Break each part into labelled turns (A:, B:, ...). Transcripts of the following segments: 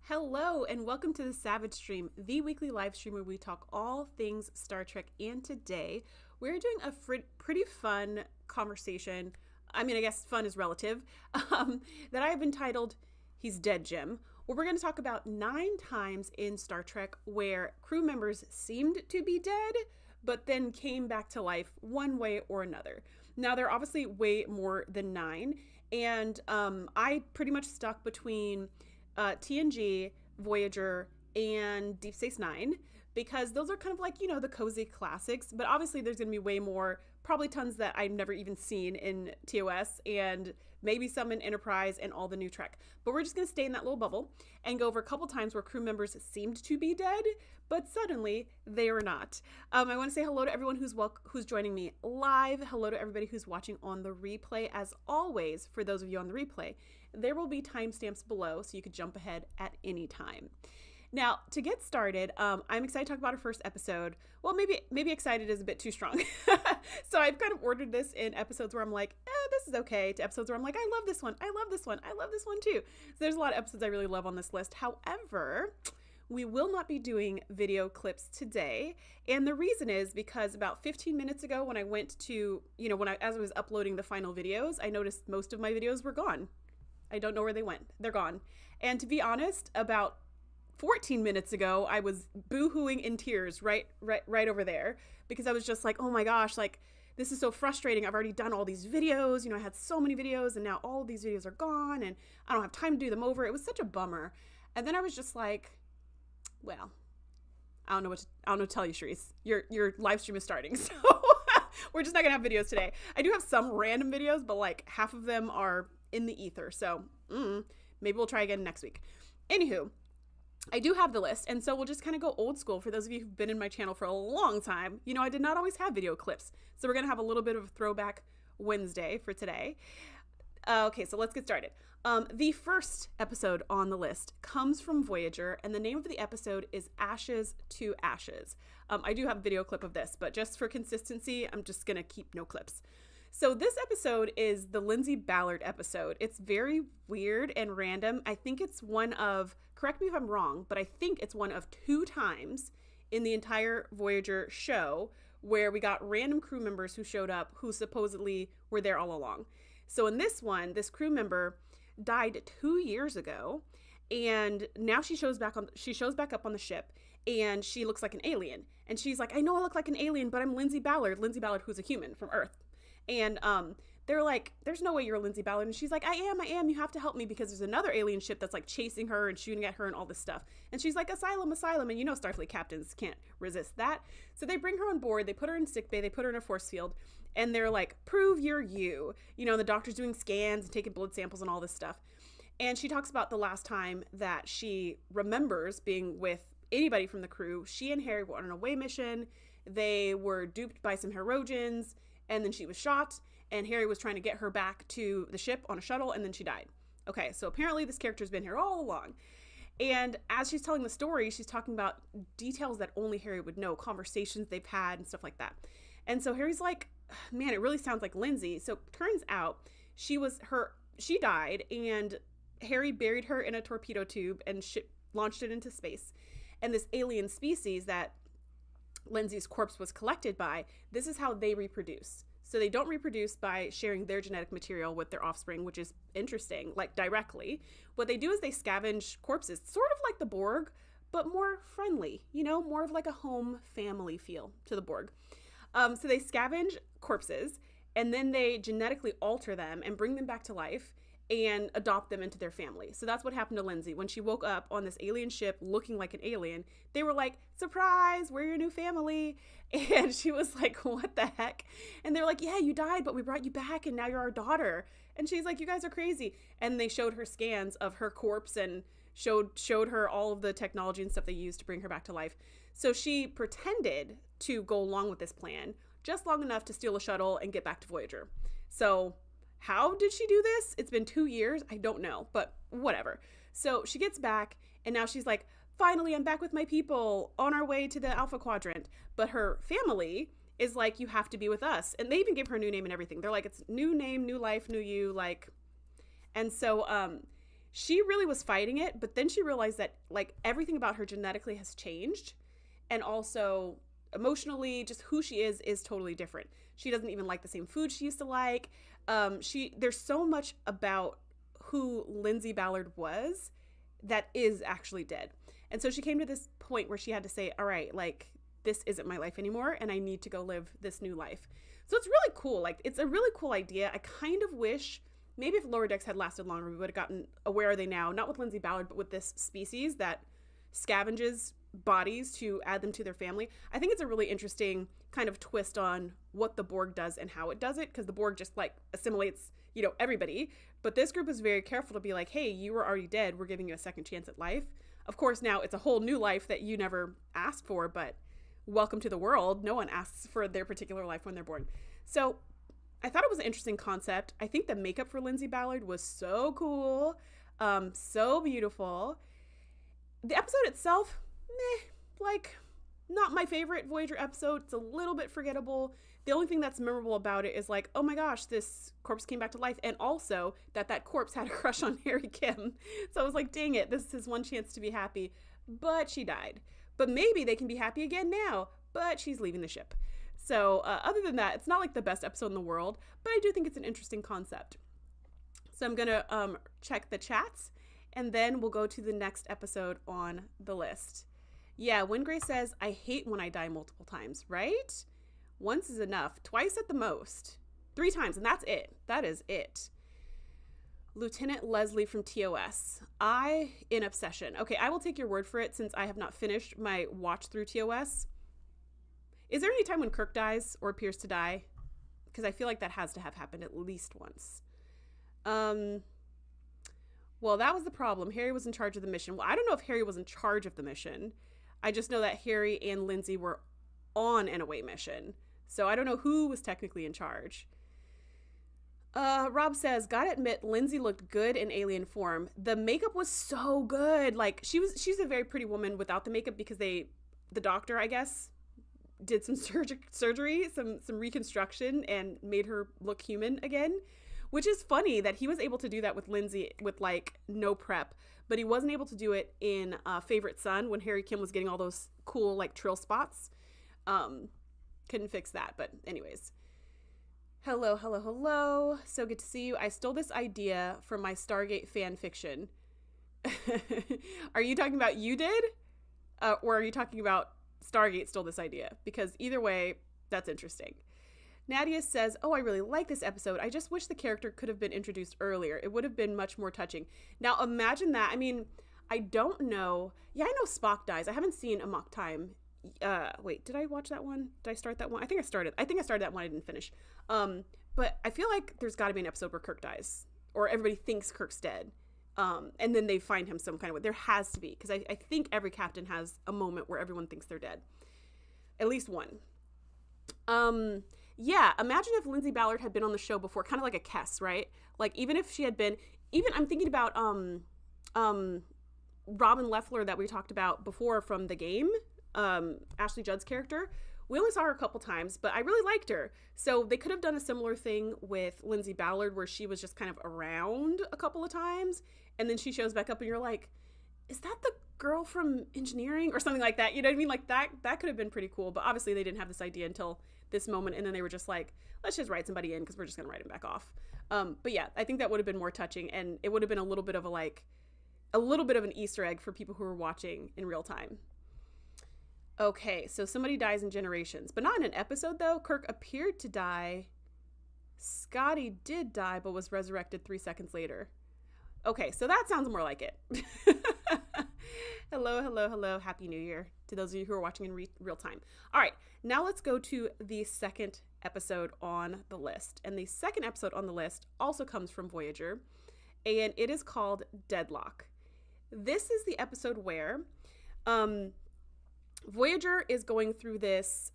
A: Hello and welcome to the Savage Stream, the weekly live stream where we talk all things Star Trek. And today we're doing a pretty fun conversation. I guess fun is relative. That I have entitled "He's Dead, Jim," where we're going to talk about 9 times in Star Trek where crew members seemed to be dead, but then came back to life one way or another. Now there are obviously way more than 9, and I pretty much stuck between TNG, Voyager, and Deep Space Nine, because those are kind of like, the cozy classics, but obviously there's going to be way more, probably tons that I've never even seen in TOS, and maybe some in Enterprise and all the new Trek. But we're just going to stay in that little bubble and go over a couple times where crew members seemed to be dead, but suddenly they are not. I want to say hello to everyone who's joining me live. Hello to everybody who's watching on the replay. As always, for those of you on the replay, there will be timestamps below so you could jump ahead at any time. Now, to get started, I'm excited to talk about our first episode. Well, maybe excited is a bit too strong. So I've kind of ordered this in episodes where I'm like, this is okay, to episodes where I'm like, I love this one, I love this one, I love this one too. So there's a lot of episodes I really love on this list. However, we will not be doing video clips today. And the reason is because about 15 minutes ago when I went to, as I was uploading the final videos, I noticed most of my videos were gone. I don't know where they went. They're gone. And to be honest, about 14 minutes ago, I was boo-hooing in tears right over there, because I was just like, oh my gosh, like, this is so frustrating. I've already done all these videos. I had so many videos, and now all of these videos are gone, and I don't have time to do them over. It was such a bummer. And then I was just like, well, I don't know what to tell you, Sharice. Your live stream is starting, so we're just not gonna have videos today. I do have some random videos, but like half of them are in the ether, so maybe we'll try again next week. Anywho, I do have the list, and so we'll just kind of go old school. For those of you who've been in my channel for a long time, I did not always have video clips, so we're gonna have a little bit of a throwback Wednesday for today. Okay, so let's get started. The first episode on the list comes from Voyager, and the name of the episode is Ashes to Ashes. I do have a video clip of this, but just for consistency, I'm just gonna keep no clips. So this episode is the Lindsay Ballard episode. It's very weird and random. I think it's one of, correct me if I'm wrong, but I think it's one of 2 times in the entire Voyager show where we got random crew members who showed up who supposedly were there all along. So in this one, this crew member died 2 years ago, and now she shows back up on the ship, and she looks like an alien. And she's like, I know I look like an alien, but I'm Lindsay Ballard, who's a human from Earth. And they're like, there's no way you're Lindsay Ballard. And she's like, I am. You have to help me because there's another alien ship that's like chasing her and shooting at her and all this stuff. And she's like, asylum. And Starfleet captains can't resist that. So they bring her on board. They put her in sickbay. They put her in a force field. And they're like, prove you're you. The doctor's doing scans and taking blood samples and all this stuff. And she talks about the last time that she remembers being with anybody from the crew. She and Harry were on an away mission. They were duped by some Herodians. And then she was shot, and Harry was trying to get her back to the ship on a shuttle, and then she died. Okay, so apparently this character's been here all along. And as she's telling the story, she's talking about details that only Harry would know, conversations they've had and stuff like that. And so Harry's like, man, it really sounds like Lindsay. So turns out she died, and Harry buried her in a torpedo tube and launched it into space. And this alien species that Lindsay's corpse was collected by, this is how they reproduce. So they don't reproduce by sharing their genetic material with their offspring, which is interesting, like directly. What they do is they scavenge corpses, sort of like the Borg, but more friendly, more of like a home family feel to the Borg. So they scavenge corpses, and then they genetically alter them and bring them back to life and adopt them into their family. So that's what happened to Lindsay. When she woke up on this alien ship looking like an alien, they were like, surprise, we're your new family. And she was like, what the heck? And they're like, yeah, you died, but we brought you back, and now you're our daughter. And she's like, you guys are crazy. And they showed her scans of her corpse and showed her all of the technology and stuff they used to bring her back to life. So she pretended to go along with this plan just long enough to steal a shuttle and get back to Voyager. So how did she do this? It's been 2 years. I don't know, but whatever. So she gets back, and now she's like, finally, I'm back with my people on our way to the Alpha Quadrant. But her family is like, you have to be with us. And they even give her a new name and everything. They're like, it's new name, new life, new you, like. And so she really was fighting it, but then she realized that like everything about her genetically has changed, and also emotionally, just who she is totally different. She doesn't even like the same food she used to like. There's so much about who Lindsay Ballard was that is actually dead. And so she came to this point where she had to say, all right, like, this isn't my life anymore, and I need to go live this new life. So it's really cool. Like, it's a really cool idea. I kind of wish maybe if Lower Decks had lasted longer, we would have gotten a where are they now, not with Lindsay Ballard, but with this species that scavenges bodies to add them to their family. I think it's a really interesting kind of twist on what the Borg does and how it does it, because the Borg just like assimilates, you know, everybody. But this group is very careful to be like, hey, you were already dead. We're giving you a second chance at life. Of course, now it's a whole new life that you never asked for, but welcome to the world. No one asks for their particular life when they're born. So I thought it was an interesting concept. I think the makeup for Lindsay Ballard was so cool, so beautiful. The episode itself, like not my favorite Voyager episode. It's a little bit forgettable. The only thing that's memorable about it is like, oh my gosh, this corpse came back to life. And also that corpse had a crush on Harry Kim. So I was like, dang it, this is his one chance to be happy. But she died. But maybe they can be happy again now. But she's leaving the ship. So other than that, it's not like the best episode in the world. But I do think it's an interesting concept. So I'm going to check the chats. And then we'll go to the next episode on the list. Yeah, Wingray says, I hate when I die multiple times, right? Once is enough. Twice at the most. 3 times, and that's it. That is it. Lieutenant Leslie from TOS. In Obsession. Okay, I will take your word for it since I have not finished my watch through TOS. Is there any time when Kirk dies or appears to die? Because I feel like that has to have happened at least once. Well, that was the problem. Harry was in charge of the mission. Well, I don't know if Harry was in charge of the mission. I just know that Harry and Lindsay were on an away mission. So I don't know who was technically in charge. Rob says, gotta admit, Lindsay looked good in alien form. The makeup was so good. Like, she's a very pretty woman without the makeup because the doctor, I guess, did some surgery, some reconstruction and made her look human again. Which is funny that he was able to do that with Lindsay with like no prep, but he wasn't able to do it in Favorite Son when Harry Kim was getting all those cool like trill spots. Couldn't fix that, but anyways. Hello. So good to see you. I stole this idea from my Stargate fan fiction. Are you talking about you did? Or are you talking about Stargate stole this idea? Because either way, that's interesting. Nadia says, oh, I really like this episode. I just wish the character could have been introduced earlier. It would have been much more touching. Now, imagine that. I mean, I don't know. Yeah, I know Spock dies. I haven't seen Amok Time. Wait, did I watch that one? Did I start that one? I think I started that one. I didn't finish. But I feel like there's got to be an episode where Kirk dies. Or everybody thinks Kirk's dead. And then they find him some kind of way. There has to be. Because I think every captain has a moment where everyone thinks they're dead. At least one. Yeah, imagine if Lindsay Ballard had been on the show before, kind of like a Kess, right? Like, even if she had been, I'm thinking about, Robin Leffler that we talked about before from the game, Ashley Judd's character. We only saw her a couple times, but I really liked her. So they could have done a similar thing with Lindsay Ballard where she was just kind of around a couple of times, and then she shows back up and you're like, is that the girl from engineering or something like that? You know what I mean? Like that could have been pretty cool, but obviously they didn't have this idea until this moment, and then they were just like, let's just write somebody in because we're just gonna write him back off. But yeah, I think that would have been more touching, and it would have been a little bit of an Easter egg for people who were watching in real time. Okay, so somebody dies in Generations, but not in an episode though. Kirk appeared to die. Scotty did die, but was resurrected 3 seconds later. Okay, so that sounds more like it. Hello. Happy New Year to those of you who are watching in real time. All right, now let's go to the second episode on the list. And the second episode on the list also comes from Voyager, and it is called Deadlock. This is the episode where Voyager is going through this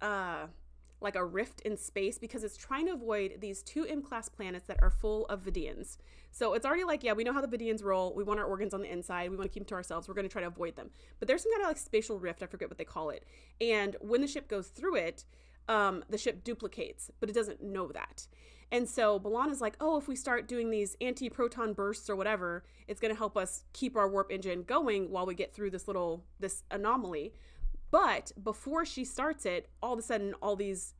A: like a rift in space because it's trying to avoid these 2 M-class planets that are full of Vidians. So it's already like, yeah, we know how the Vidians roll. We want our organs on the inside. We want to keep them to ourselves. We're going to try to avoid them. But there's some kind of like spatial rift. I forget what they call it. And when the ship goes through it, the ship duplicates, but it doesn't know that. And so B'Elanna's like, oh, if we start doing these anti-proton bursts or whatever, it's going to help us keep our warp engine going while we get through this anomaly. But before she starts it, all of a sudden, all these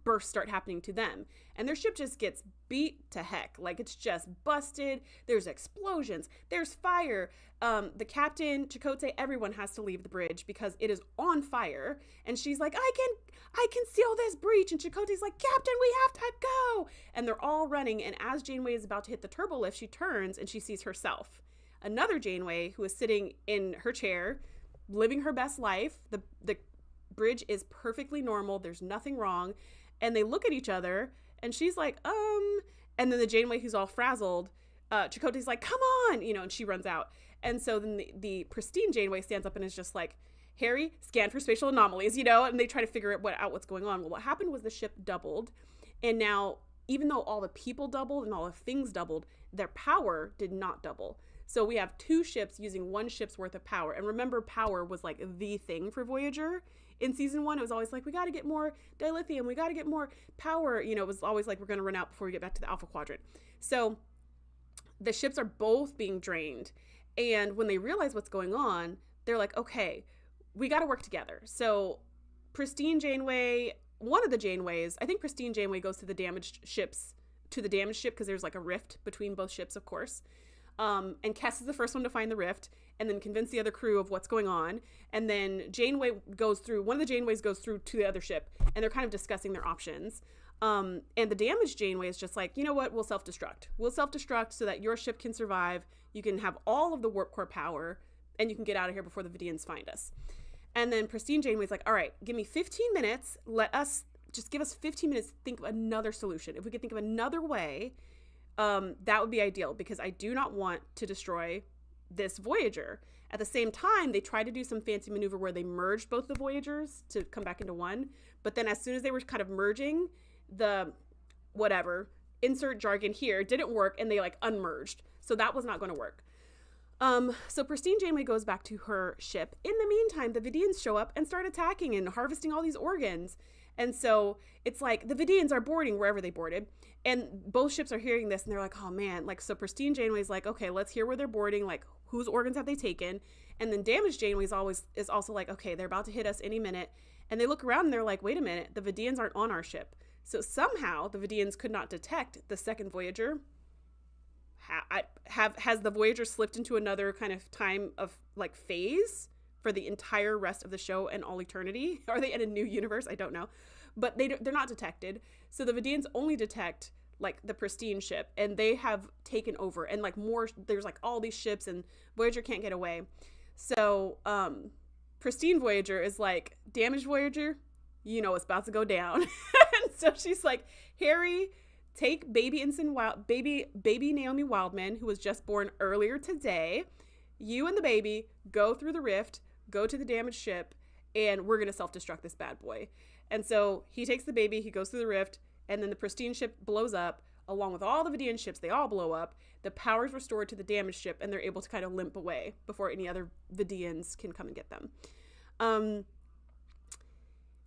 A: bursts start happening to them. And their ship just gets beat to heck. Like, it's just busted. There's explosions. There's fire. The captain, Chakotay, everyone has to leave the bridge because it is on fire. And she's like, I can seal this breach. And Chakotay's like, Captain, we have to go. And they're all running. And as Janeway is about to hit the turbo lift, she turns and she sees herself. Another Janeway who is sitting in her chair, living her best life. The bridge is perfectly normal. There's nothing wrong. And they look at each other and she's like, and then the Janeway who's all frazzled, Chakotay's like, come on, and she runs out. And so then the pristine Janeway stands up and is just like, Harry, scan for spatial anomalies, and they try to figure out what's going on. Well, what happened was the ship doubled. And now, even though all the people doubled and all the things doubled, their power did not double. So we have two ships using one ship's worth of power. And remember, power was like the thing for Voyager. In season 1, it was always like, we got to get more dilithium. We got to get more power. It was always like, we're going to run out before we get back to the Alpha Quadrant. So the ships are both being drained. And when they realize what's going on, they're like, okay, we got to work together. So Pristine Janeway, one of the Janeways, I think Pristine Janeway goes to the damaged ship because there's like a rift between both ships, of course. And Kes is the first one to find the rift and then convince the other crew of what's going on. And then one of the Janeways goes through to the other ship and they're kind of discussing their options. And the damaged Janeway is just like, you know what? We'll self-destruct. We'll self-destruct so that your ship can survive. You can have all of the warp core power and you can get out of here before the Vidians find us. And then Pristine Janeway's like, all right, give me 15 minutes. Give us 15 minutes to think of another solution. If we could think of another way, that would be ideal because I do not want to destroy this Voyager. At the same time, they tried to do some fancy maneuver where they merged both the Voyagers to come back into one. But then as soon as they were kind of merging, the insert jargon here didn't work and they like unmerged. So that was not going to work. So Pristine Janeway goes back to her ship. In the meantime, the Vidians show up and start attacking and harvesting all these organs. And so it's like the Vidians are boarding wherever they boarded. And both ships are hearing this and they're like, oh man, like, so Pristine Janeway's like, okay, let's hear where they're boarding. Like, whose organs have they taken? And then damaged Janeway is also like, okay, they're about to hit us any minute. And they look around and they're like, wait a minute, the Vidians aren't on our ship. So somehow the Vidians could not detect the second Voyager. Has the Voyager slipped into another kind of time of like phase for the entire rest of the show and all eternity? Are they in a new universe? I don't know. But they're not detected. So the Vidians only detect like the pristine ship and they have taken over and like more, there's like all these ships and Voyager can't get away. So pristine Voyager is like, damaged Voyager, it's about to go down. And so she's like, Harry, take baby Naomi Wildman, who was just born earlier today. You and the baby go through the rift, go to the damaged ship, and we're going to self-destruct this bad boy. And so he takes the baby, he goes through the rift, and then the pristine ship blows up, along with all the Vidian ships. They all blow up. The power's restored to the damaged ship, and they're able to kind of limp away before any other Vidians can come and get them.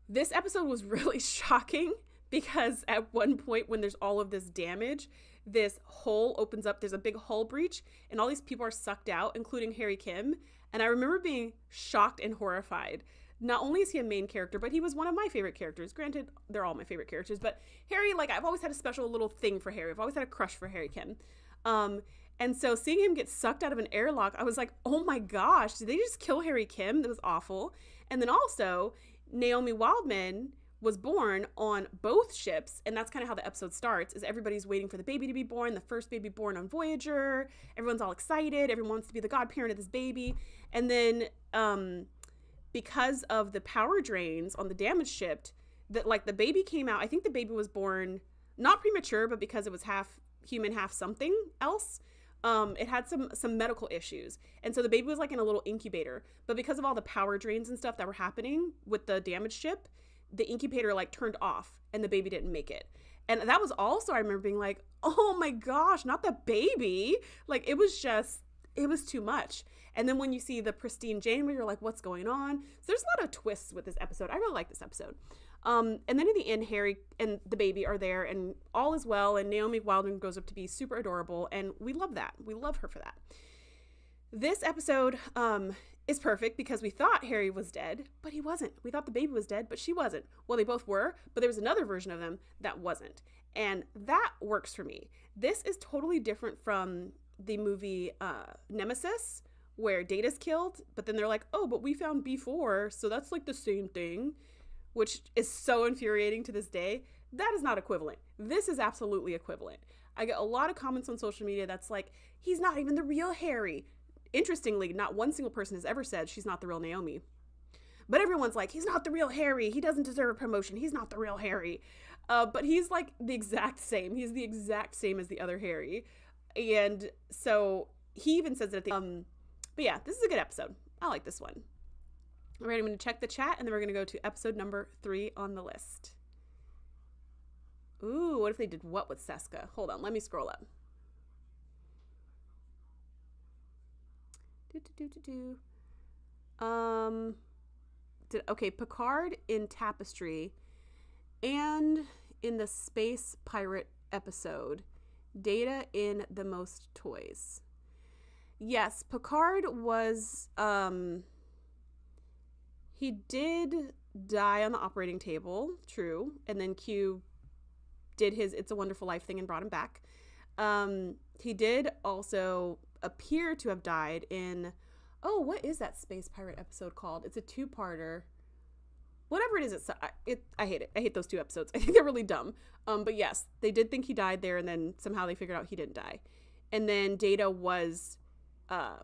A: This episode was really shocking because at one point when there's all of this damage, this hole opens up. There's a big hull breach, and all these people are sucked out, including Harry Kim. And I remember being shocked and horrified. Not only is he a main character, but he was one of my favorite characters. Granted, they're all my favorite characters, but Harry, like, I've always had a special little thing for Harry. I've always had a crush for Harry Kim. And so seeing him get sucked out of an airlock, I was like, oh my gosh, did they just kill Harry Kim? That was awful. And then also, Naomi Wildman was born on both ships, and that's kind of how the episode starts, is everybody's waiting for the baby to be born, the first baby born on Voyager. Everyone's all excited. Everyone wants to be the godparent of this baby. And then, because of the power drains on the damaged ship, that like the baby came out. I think the baby was born not premature, but because it was half human, half something else. It had some medical issues. And so the baby was like in a little incubator, but because of all the power drains and stuff that were happening with the damaged ship, the incubator like turned off and the baby didn't make it. And that was also, I remember being like, oh my gosh, not the baby. Like it was just it was too much. And then when you see the pristine Janeway, you're like, what's going on? So there's a lot of twists with this episode. I really like this episode. And then in the end, Harry and the baby are there and all is well. And Naomi Wildman grows up to be super adorable. And we love that. We love her for that. This episode is perfect because we thought Harry was dead, but he wasn't. We thought the baby was dead, but she wasn't. Well, they both were, but there was another version of them that wasn't. And that works for me. This is totally different from the movie Nemesis, where Data's killed, but then they're like, oh, but we found B4, so that's like the same thing, which is so infuriating to this day. That is not equivalent. This is absolutely equivalent. I get a lot of comments on social media that's like, he's not even the real Harry. Interestingly, not one single person has ever said she's not the real Naomi. But everyone's like, he's not the real Harry. He doesn't deserve a promotion. He's not the real Harry. But he's like the exact same. He's the exact same as the other Harry. And so he even says that but yeah, this is a good episode. I like this one. All right, I'm going to check the chat, and then we're going to go to episode number 3 on the list. Ooh, what if they did what with Seska? Hold on, let me scroll up. Okay, Picard in Tapestry and in the Space Pirate episode. Data in The Most Toys. Yes, Picard was, he did die on the operating table, true, and then Q did his It's a Wonderful Life thing and brought him back. He did also appear to have died in, oh, what is that Space Pirate episode called? It's a 2-parter. Whatever it is, I hate it. I hate those 2 episodes. I think they're really dumb. But yes, they did think he died there, and then somehow they figured out he didn't die. And then Data was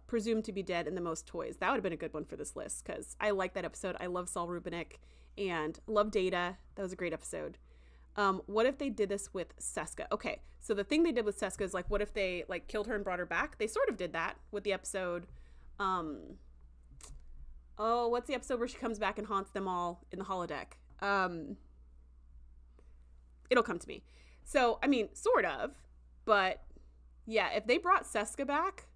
A: presumed to be dead in The Most Toys. That would have been a good one for this list, because I like that episode. I love Saul Rubinek and love Data. That was a great episode. What if they did this with Seska? Okay, so the thing they did with Seska is like, what if they like killed her and brought her back? They sort of did that with the episode. Oh, what's the episode where she comes back and haunts them all in the holodeck? It'll come to me. So, I mean, sort of, but yeah, if they brought Seska back.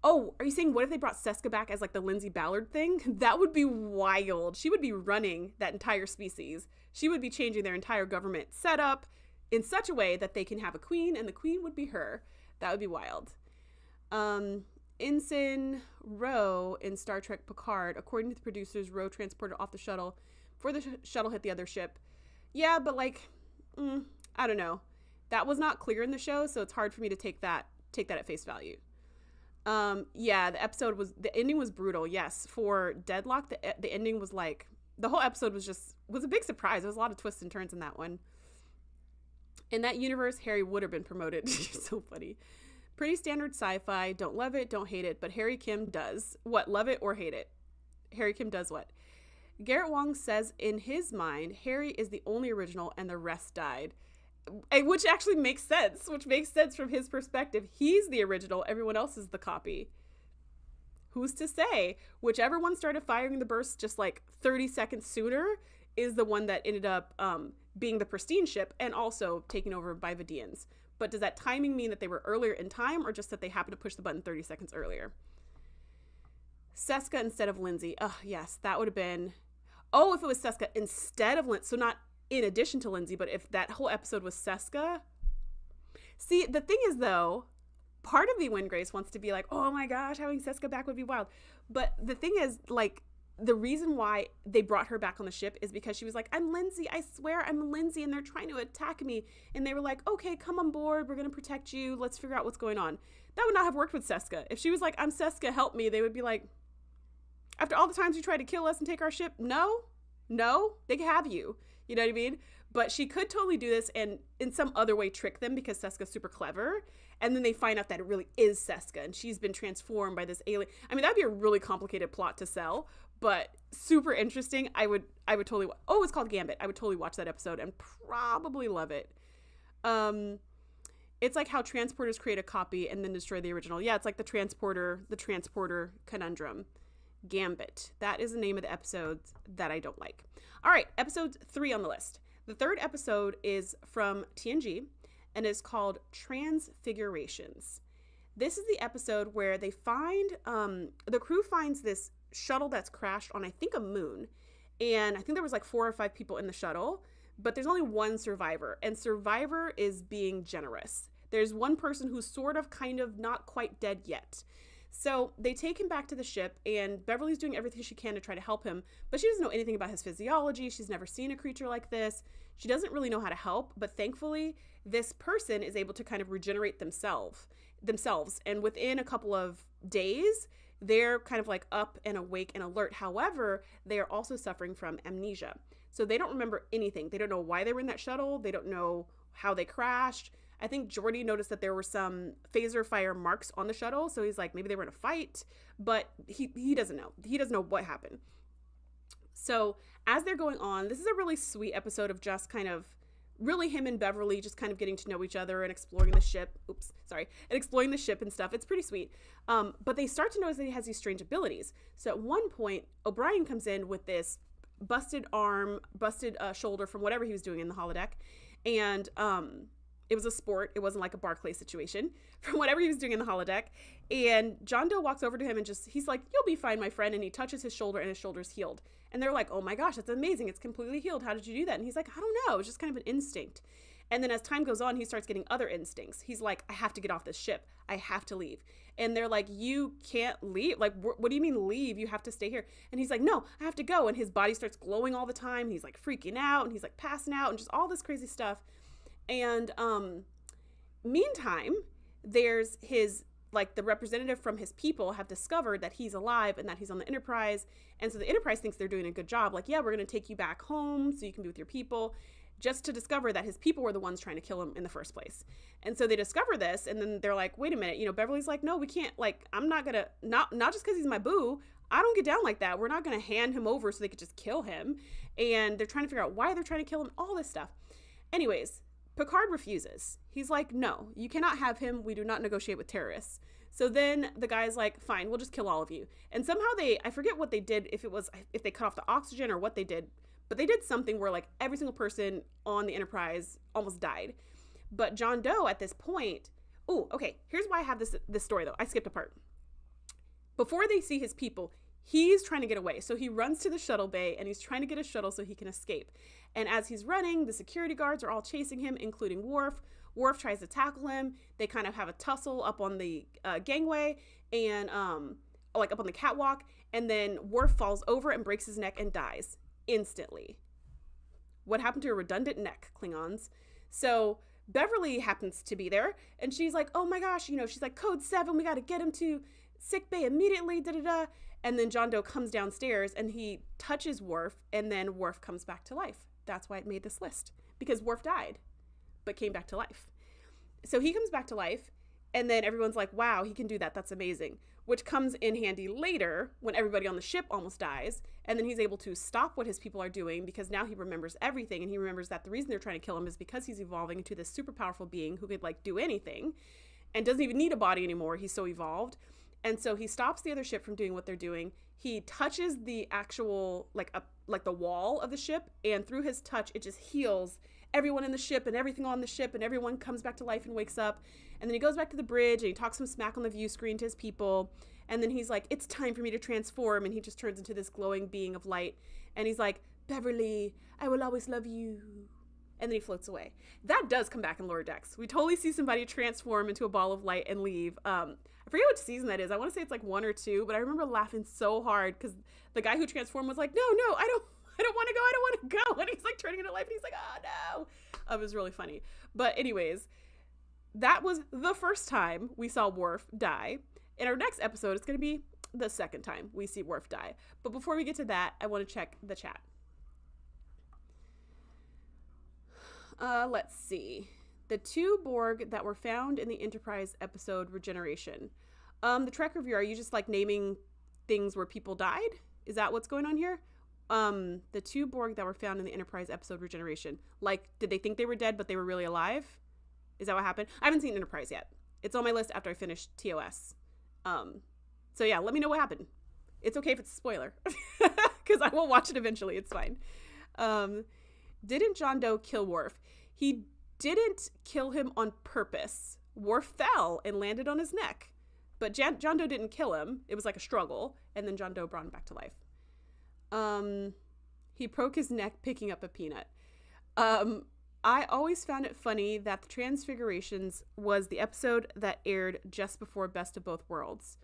A: Oh, are you saying what if they brought Seska back as like the Lindsay Ballard thing? That would be wild. She would be running that entire species. She would be changing their entire government setup in such a way that they can have a queen, and the queen would be her. That would be wild. Ensign Ro in Star Trek Picard, according to the producers, Ro transported off the shuttle before the shuttle hit the other ship. Yeah, but like, I don't know. That was not clear in the show, so it's hard for me to take that at face value. Yeah, the ending was brutal. Yes, for Deadlock, the ending was like, the whole episode was a big surprise. There was a lot of twists and turns in that one. In that universe, Harry would have been promoted. So funny. Pretty standard sci-fi. Don't love it, don't hate it, but Harry Kim does. What, love it or hate it? Harry Kim does what? Garrett Wong says in his mind, Harry is the only original and the rest died. Which actually makes sense. Which makes sense from his perspective. He's the original. Everyone else is the copy. Who's to say? Whichever one started firing the bursts just like 30 seconds sooner is the one that ended up being the pristine ship and also taken over by Vidians. But does that timing mean that they were earlier in time, or just that they happened to push the button 30 seconds earlier? Seska instead of Lindsay. Oh, yes, that would have been... Oh, if it was Seska instead of Lindsay. So not in addition to Lindsay, but if that whole episode was Seska. See, the thing is, though, part of me, Win Grace, wants to be like, oh my gosh, having Seska back would be wild. But the thing is, like, the reason why they brought her back on the ship is because she was like, I'm Lindsay, I swear I'm Lindsay, and they're trying to attack me. And they were like, okay, come on board, we're going to protect you, let's figure out what's going on. That would not have worked with Seska. If she was like, I'm Seska, help me, they would be like, after all the times you tried to kill us and take our ship, no, they can have you. You know what I mean? But she could totally do this and in some other way trick them because Seska's super clever. And then they find out that it really is Seska and she's been transformed by this alien. I mean, that'd be a really complicated plot to sell, but super interesting. I would totally, it's called Gambit. I would totally watch that episode and probably love it. It's like how transporters create a copy and then destroy the original. Yeah, it's like the transporter conundrum. Gambit. That is the name of the episodes that I don't like. All right, episode 3 on the list. The third episode is from TNG and is called Transfigurations. This is the episode where they find, the crew finds this shuttle that's crashed on, I think, a moon. And I think there was like 4 or 5 people in the shuttle, but there's only one survivor. And survivor is being generous. There's one person who's sort of kind of not quite dead yet. So they take him back to the ship, and Beverly's doing everything she can to try to help him, but she doesn't know anything about his physiology. She's never seen a creature like this. She doesn't really know how to help, but thankfully this person is able to kind of regenerate themselves. And within a couple of days, they're kind of like up and awake and alert. However, they are also suffering from amnesia. So they don't remember anything. They don't know why they were in that shuttle. They don't know how they crashed. I think Geordi noticed that there were some phaser fire marks on the shuttle. So he's like, maybe they were in a fight, but he doesn't know. He doesn't know what happened. So as they're going on, this is a really sweet episode of just kind of really him and Beverly just kind of getting to know each other and exploring the ship. And exploring the ship and stuff. It's pretty sweet. But they start to notice that he has these strange abilities. So at one point, O'Brien comes in with this busted arm, busted shoulder from whatever he was doing in the holodeck. And it was a sport. It wasn't like a Barclay situation from whatever he was doing in the holodeck. And John Doe walks over to him and he's like, "You'll be fine, my friend." And he touches his shoulder and his shoulder's healed. And they're like, "Oh my gosh, that's amazing. It's completely healed. How did you do that?" And he's like, "I don't know. It's just kind of an instinct." And then as time goes on, he starts getting other instincts. He's like, "I have to get off this ship. I have to leave." And they're like, "You can't leave. Like, what do you mean leave? You have to stay here." And he's like, "No, I have to go." And his body starts glowing all the time. He's like freaking out and he's like passing out and just all this crazy stuff. And meantime, there's the representative from his people have discovered that he's alive and that he's on the Enterprise. And so the Enterprise thinks they're doing a good job. Like, yeah, we're going to take you back home so you can be with your people, just to discover that his people were the ones trying to kill him in the first place. And so they discover this, and then they're like, wait a minute, Beverly's like, "No, we can't, like, I'm not going to, not just because he's my boo, I don't get down like that. We're not going to hand him over so they could just kill him." And they're trying to figure out why they're trying to kill him, all this stuff. Anyways, Picard refuses. He's like, "No, you cannot have him. We do not negotiate with terrorists." So then the guy's like, "Fine, we'll just kill all of you." And somehow I forget what they did, if they cut off the oxygen or what they did, but they did something where like every single person on the Enterprise almost died. But John Doe at this point, here's why I have this story though. I skipped a part. Before they see his people, he's trying to get away. So he runs to the shuttle bay and he's trying to get a shuttle so he can escape. And as he's running, the security guards are all chasing him, including Worf. Worf tries to tackle him. They kind of have a tussle up on the gangway and up on the catwalk. And then Worf falls over and breaks his neck and dies instantly. What happened to a redundant neck, Klingons? So Beverly happens to be there and she's like, "Oh my gosh," she's like, "Code 7, we got to get him to sick bay immediately, da-da-da." And then John Doe comes downstairs and he touches Worf, and then Worf comes back to life. That's why it made this list, because Worf died but came back to life. So he comes back to life, and then everyone's like, "Wow, he can do that. That's amazing." Which comes in handy later when everybody on the ship almost dies, and then he's able to stop what his people are doing because now he remembers everything, and he remembers that the reason they're trying to kill him is because he's evolving into this super powerful being who could like do anything and doesn't even need a body anymore. He's so evolved. And so he stops the other ship from doing what they're doing. He touches the actual like the wall of the ship, and through his touch it just heals everyone in the ship and everything on the ship, and everyone comes back to life and wakes up. And then he goes back to the bridge and he talks some smack on the view screen to his people, and then he's like, "It's time for me to transform," and he just turns into this glowing being of light, and he's like, "Beverly, I will always love you." And then he floats away. That does come back in Lower Decks. We totally see somebody transform into a ball of light and leave. I forget which season that is. I want to say it's like 1 or 2, but I remember laughing so hard because the guy who transformed was like, no, I don't want to go. I don't want to go. And he's like turning into life and he's like, "Oh no." It was really funny. But anyways, that was the first time we saw Worf die. In our next episode, it's going to be the second time we see Worf die. But before we get to that, I want to check the chat. Let's see. The 2 Borg that were found in the Enterprise episode Regeneration. The Trek review, are you just like naming things where people died? Is that what's going on here? The 2 Borg that were found in the Enterprise episode Regeneration. Like, did they think they were dead, but they were really alive? Is that what happened? I haven't seen Enterprise yet. It's on my list after I finish TOS. So yeah, let me know what happened. It's okay if it's a spoiler, because I will watch it eventually. It's fine. Didn't John Doe kill Worf? He didn't kill him on purpose. Worf fell and landed on his neck. But John Doe didn't kill him. It was like a struggle. And then John Doe brought him back to life. He broke his neck picking up a peanut. I always found it funny that the Transfigurations was the episode that aired just before Best of Both Worlds.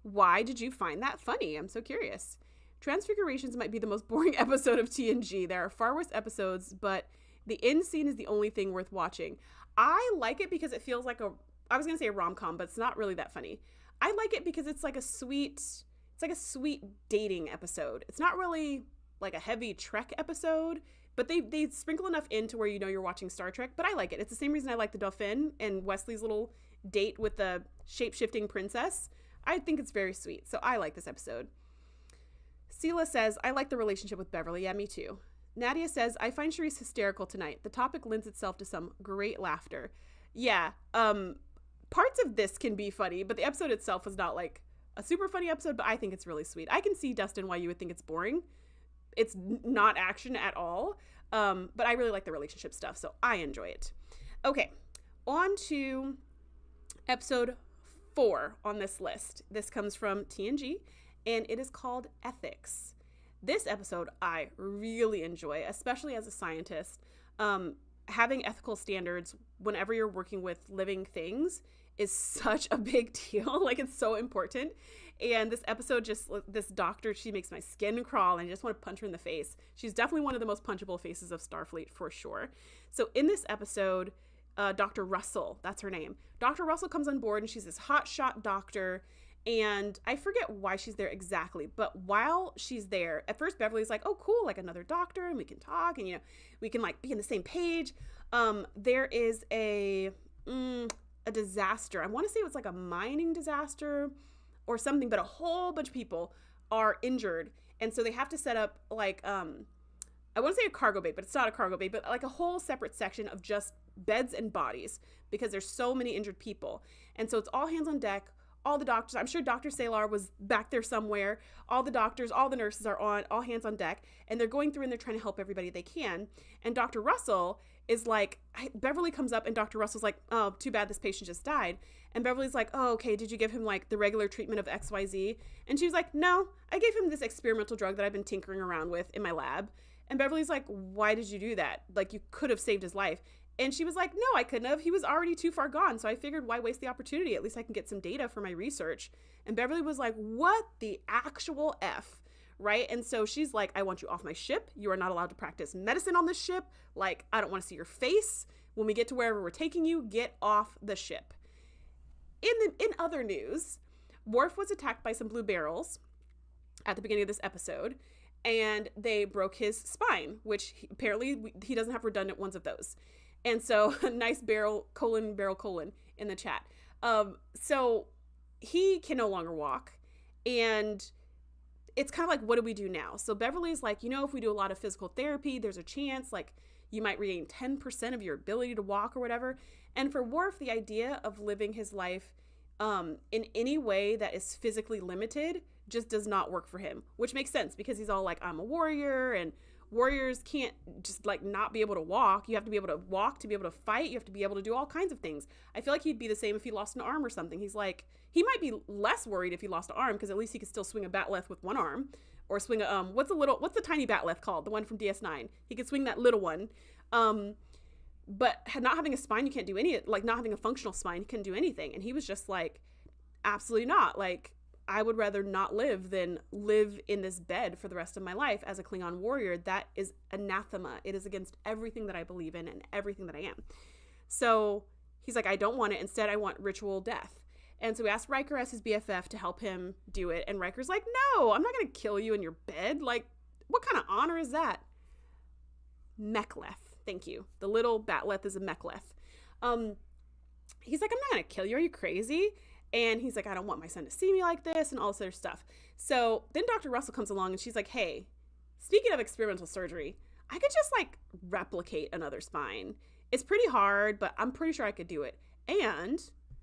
A: Why did you find that funny? I'm so curious. Transfigurations might be the most boring episode of TNG. There are far worse episodes, but the end scene is the only thing worth watching. I like it because it feels like I was going to say a rom-com, but it's not really that funny. I like it because it's like a sweet dating episode. It's not really like a heavy Trek episode, but they sprinkle enough in to where you know you're watching Star Trek, but I like it. It's the same reason I like the Dauphin and Wesley's little date with the shape-shifting princess. I think it's very sweet, so I like this episode. Sela says, I like the relationship with Beverly. Yeah, me too. Nadia says, I find Charisse hysterical tonight. The topic lends itself to some great laughter. Yeah, parts of this can be funny, but the episode itself was not like a super funny episode, but I think it's really sweet. I can see, Dustin, why you would think it's boring. It's not action at all, but I really like the relationship stuff, so I enjoy it. Okay, on to episode 4 on this list. This comes from TNG, and it is called Ethics. This episode I really enjoy, especially as a scientist. Having ethical standards whenever you're working with living things is such a big deal. Like, it's so important. And this episode, this doctor, she makes my skin crawl, and I just want to punch her in the face. She's definitely one of the most punchable faces of Starfleet for sure. So in this episode, Dr. Russell, that's her name. Dr. Russell comes on board, and she's this hotshot doctor. And I forget why she's there exactly, but while she's there, at first Beverly's like, oh, cool, like another doctor, and we can talk, and, you know, we can like be on the same page. There is a disaster. I want to say it was like a mining disaster or something, but a whole bunch of people are injured. And so they have to set up like, I want to say a cargo bay, but it's not a cargo bay, but like a whole separate section of just beds and bodies because there's so many injured people. And so it's all hands on deck. All the doctors, I'm sure Dr. Salar was back there somewhere. All the doctors, all the nurses are on, all hands on deck, and they're going through and they're trying to help everybody they can. And Dr. Russell is like, Beverly comes up and Dr. Russell's like, oh, too bad this patient just died. And Beverly's like, oh, okay, did you give him like the regular treatment of XYZ? And she was like, no, I gave him this experimental drug that I've been tinkering around with in my lab. And Beverly's like, why did you do that? Like, you could have saved his life. And she was like, no, I couldn't have. He was already too far gone. So I figured, why waste the opportunity? At least I can get some data for my research. And Beverly was like, what the actual F, right? And so she's like, I want you off my ship. You are not allowed to practice medicine on this ship. Like, I don't want to see your face. When we get to wherever we're taking you, get off the ship. In other news, Worf was attacked by some blue barrels at the beginning of this episode. And they broke his spine, which apparently he doesn't have redundant ones of those. And so, nice barrel colon in the chat. So he can no longer walk, and it's kind of like, what do we do now? So Beverly's like, you know, if we do a lot of physical therapy, there's a chance like you might regain 10% of your ability to walk or whatever. And for Worf, the idea of living his life in any way that is physically limited just does not work for him, which makes sense because he's all like, I'm a warrior, and warriors can't just like not be able to walk. You have to be able to walk to be able to fight. You have to be able to do all kinds of things. I feel like he'd be the same if he lost an arm or something. He's like, he might be less worried if he lost an arm because at least he could still swing a batleth with one arm, or swing a what's the tiny batleth called? The one from DS9. He could swing that little one. But not having a spine, you can't do any, like not having a functional spine, you couldn't do anything. And he was just like, absolutely not. Like, I would rather not live than live in this bed for the rest of my life as a Klingon warrior. That is anathema. It is against everything that I believe in and everything that I am. So he's like, I don't want it. Instead, I want ritual death. And so we asked Riker as his BFF to help him do it. And Riker's like, no, I'm not going to kill you in your bed. Like, what kind of honor is that? Mek'leth. Thank you. The little batleth is a Mek'leth. He's like, I'm not going to kill you. Are you crazy? And he's like, I don't want my son to see me like this and all this other stuff. So then Dr. Russell comes along and she's like, hey, speaking of experimental surgery, I could just like replicate another spine. It's pretty hard, but I'm pretty sure I could do it. And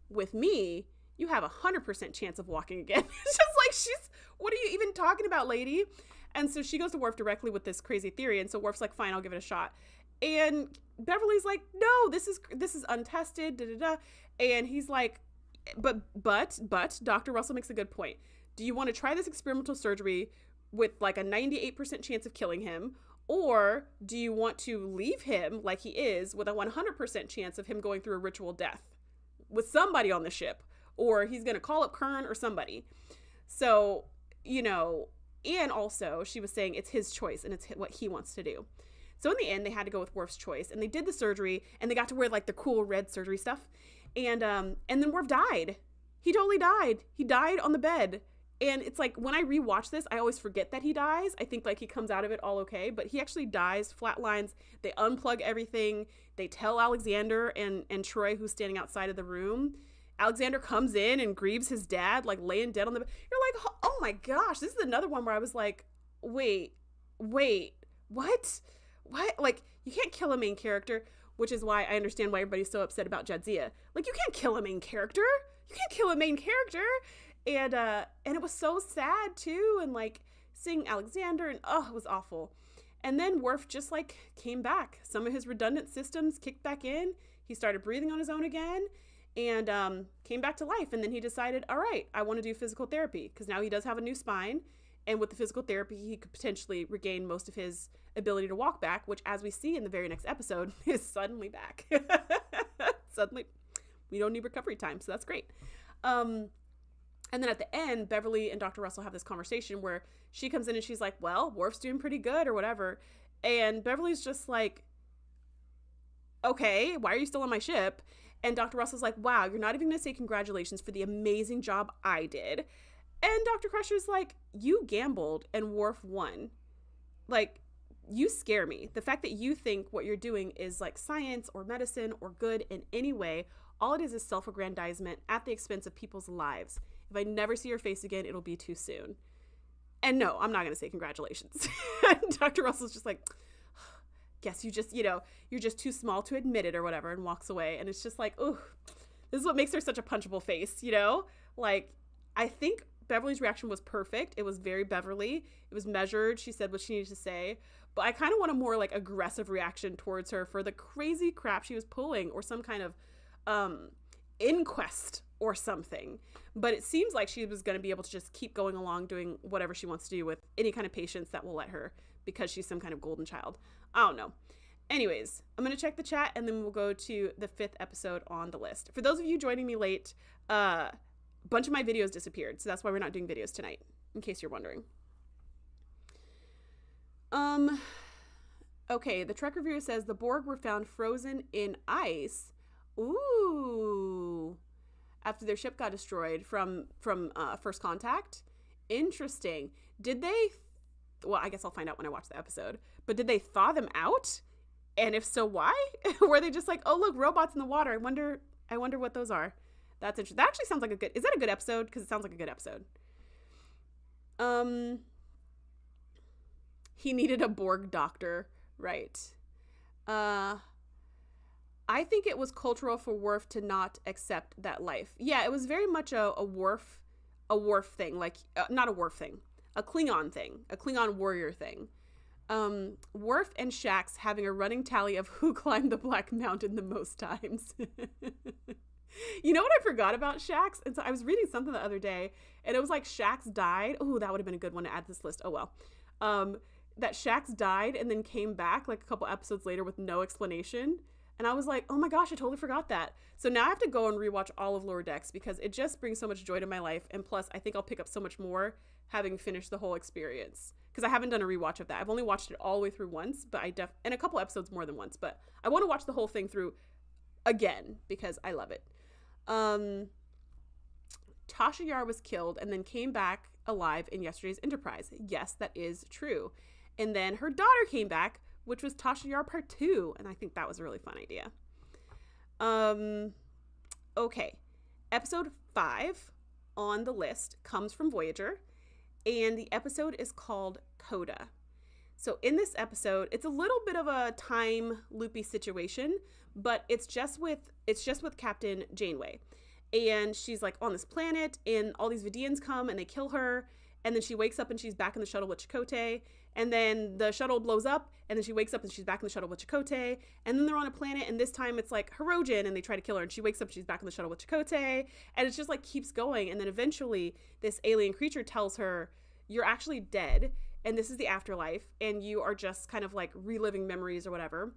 A: with me, you have 100% chance of walking again. It's just like, what are you even talking about, lady? And so she goes to Worf directly with this crazy theory. And so Worf's like, fine, I'll give it a shot. And Beverly's like, no, this is untested, da da da. And he's like, but Dr. Russell makes a good point. Do you want to try this experimental surgery with like a 98% chance of killing him? Or do you want to leave him like he is with a 100% chance of him going through a ritual death with somebody on the ship? Or he's going to call up Kern or somebody. So, you know, and also she was saying it's his choice and it's what he wants to do. So in the end, they had to go with Worf's choice, and they did the surgery, and they got to wear like the cool red surgery stuff. And then Worf died. He totally died. He died on the bed. And it's like, when I rewatch this, I always forget that he dies. I think like he comes out of it all okay, but he actually dies, flatlines. They unplug everything. They tell Alexander and Troy, who's standing outside of the room. Alexander comes in and grieves his dad, like laying dead on the bed. You're like, oh my gosh, this is another one where I was like, wait, what? Like, you can't kill a main character, which is why I understand why everybody's so upset about Jadzia. Like, you can't kill a main character. You can't kill a main character. And it was so sad too. And like seeing Alexander, and it was awful. And then Worf just like came back. Some of his redundant systems kicked back in. He started breathing on his own again and came back to life. And then he decided, all right, I want to do physical therapy, because now he does have a new spine. And with the physical therapy, he could potentially regain most of his ability to walk back, which, as we see in the very next episode, is suddenly back. Suddenly, we don't need recovery time, so that's great. And then at the end, Beverly and Dr. Russell have this conversation where she comes in and she's like, well, Worf's doing pretty good or whatever. And Beverly's just like, okay, why are you still on my ship? And Dr. Russell's like, wow, you're not even going to say congratulations for the amazing job I did. And Dr. Crusher's like, you gambled and Worf won. Like, you scare me. The fact that you think what you're doing is like science or medicine or good in any way, all it is self-aggrandizement at the expense of people's lives. If I never see your face again, it'll be too soon. And no, I'm not going to say congratulations. Dr. Russell's just like, guess you just, you're just too small to admit it or whatever, and walks away. And it's just like, ooh, this is what makes her such a punchable face, Like, I think Beverly's reaction was perfect. It was very Beverly. It was measured. She said what she needed to say. But I kind of want a more like aggressive reaction towards her for the crazy crap she was pulling, or some kind of inquest or something. But it seems like she was going to be able to just keep going along doing whatever she wants to do with any kind of patients that will let her, because she's some kind of golden child. I don't know. Anyways, I'm going to check the chat and then we'll go to the 5th episode on the list. For those of you joining me late, a bunch of my videos disappeared, so that's why we're not doing videos tonight, in case you're wondering. Okay, the Trek reviewer says the Borg were found frozen in ice. Ooh. After their ship got destroyed from First Contact. Interesting. Did they, well, I guess I'll find out when I watch the episode, but did they thaw them out? And if so, why? Were they just like, oh, look, robots in the water. I wonder what those are. That's interesting. That actually sounds like is that a good episode? Because it sounds like a good episode. He needed a Borg doctor. Right. I think it was cultural for Worf to not accept that life. Yeah, it was very much a Worf thing. Like, not a Worf thing. A Klingon thing. A Klingon warrior thing. Worf and Shax having a running tally of who climbed the Black Mountain the most times. You know what I forgot about Shax? And so I was reading something the other day, and it was like Shax died. Oh, that would have been a good one to add to this list. Oh, well. That Shax died and then came back like a couple episodes later with no explanation. And I was like, oh my gosh, I totally forgot that. So now I have to go and rewatch all of Lower Decks, because it just brings so much joy to my life. And plus, I think I'll pick up so much more having finished the whole experience, because I haven't done a rewatch of that. I've only watched it all the way through once, but and a couple episodes more than once, but I want to watch the whole thing through again because I love it. Tasha Yar was killed and then came back alive in yesterday's Enterprise. Yes, that is true. And then her daughter came back, which was Tasha Yar Part 2. And I think that was a really fun idea. Okay. Episode 5 on the list comes from Voyager. And the episode is called Coda. So in this episode, it's a little bit of a time loopy situation, but it's just with Captain Janeway. And she's like on this planet, and all these Vidians come and they kill her. and then she wakes up and she's back in the shuttle with Chakotay, and then the shuttle blows up, and then she wakes up and she's back in the shuttle with Chakotay, and then they're on a planet, and this time it's like Hirogen, and they try to kill her, and she wakes up, she's back in the shuttle with Chakotay, and it's just like keeps going, and then eventually this alien creature tells her, you're actually dead, and this is the afterlife, and you are just kind of like reliving memories or whatever.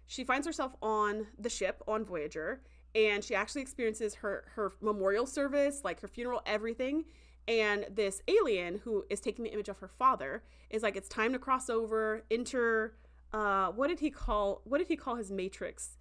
A: She finds herself on the ship, on Voyager, and she actually experiences her memorial service, like her funeral, everything. And this alien who is taking the image of her father is like, it's time to cross over, enter, what did he call his matrix?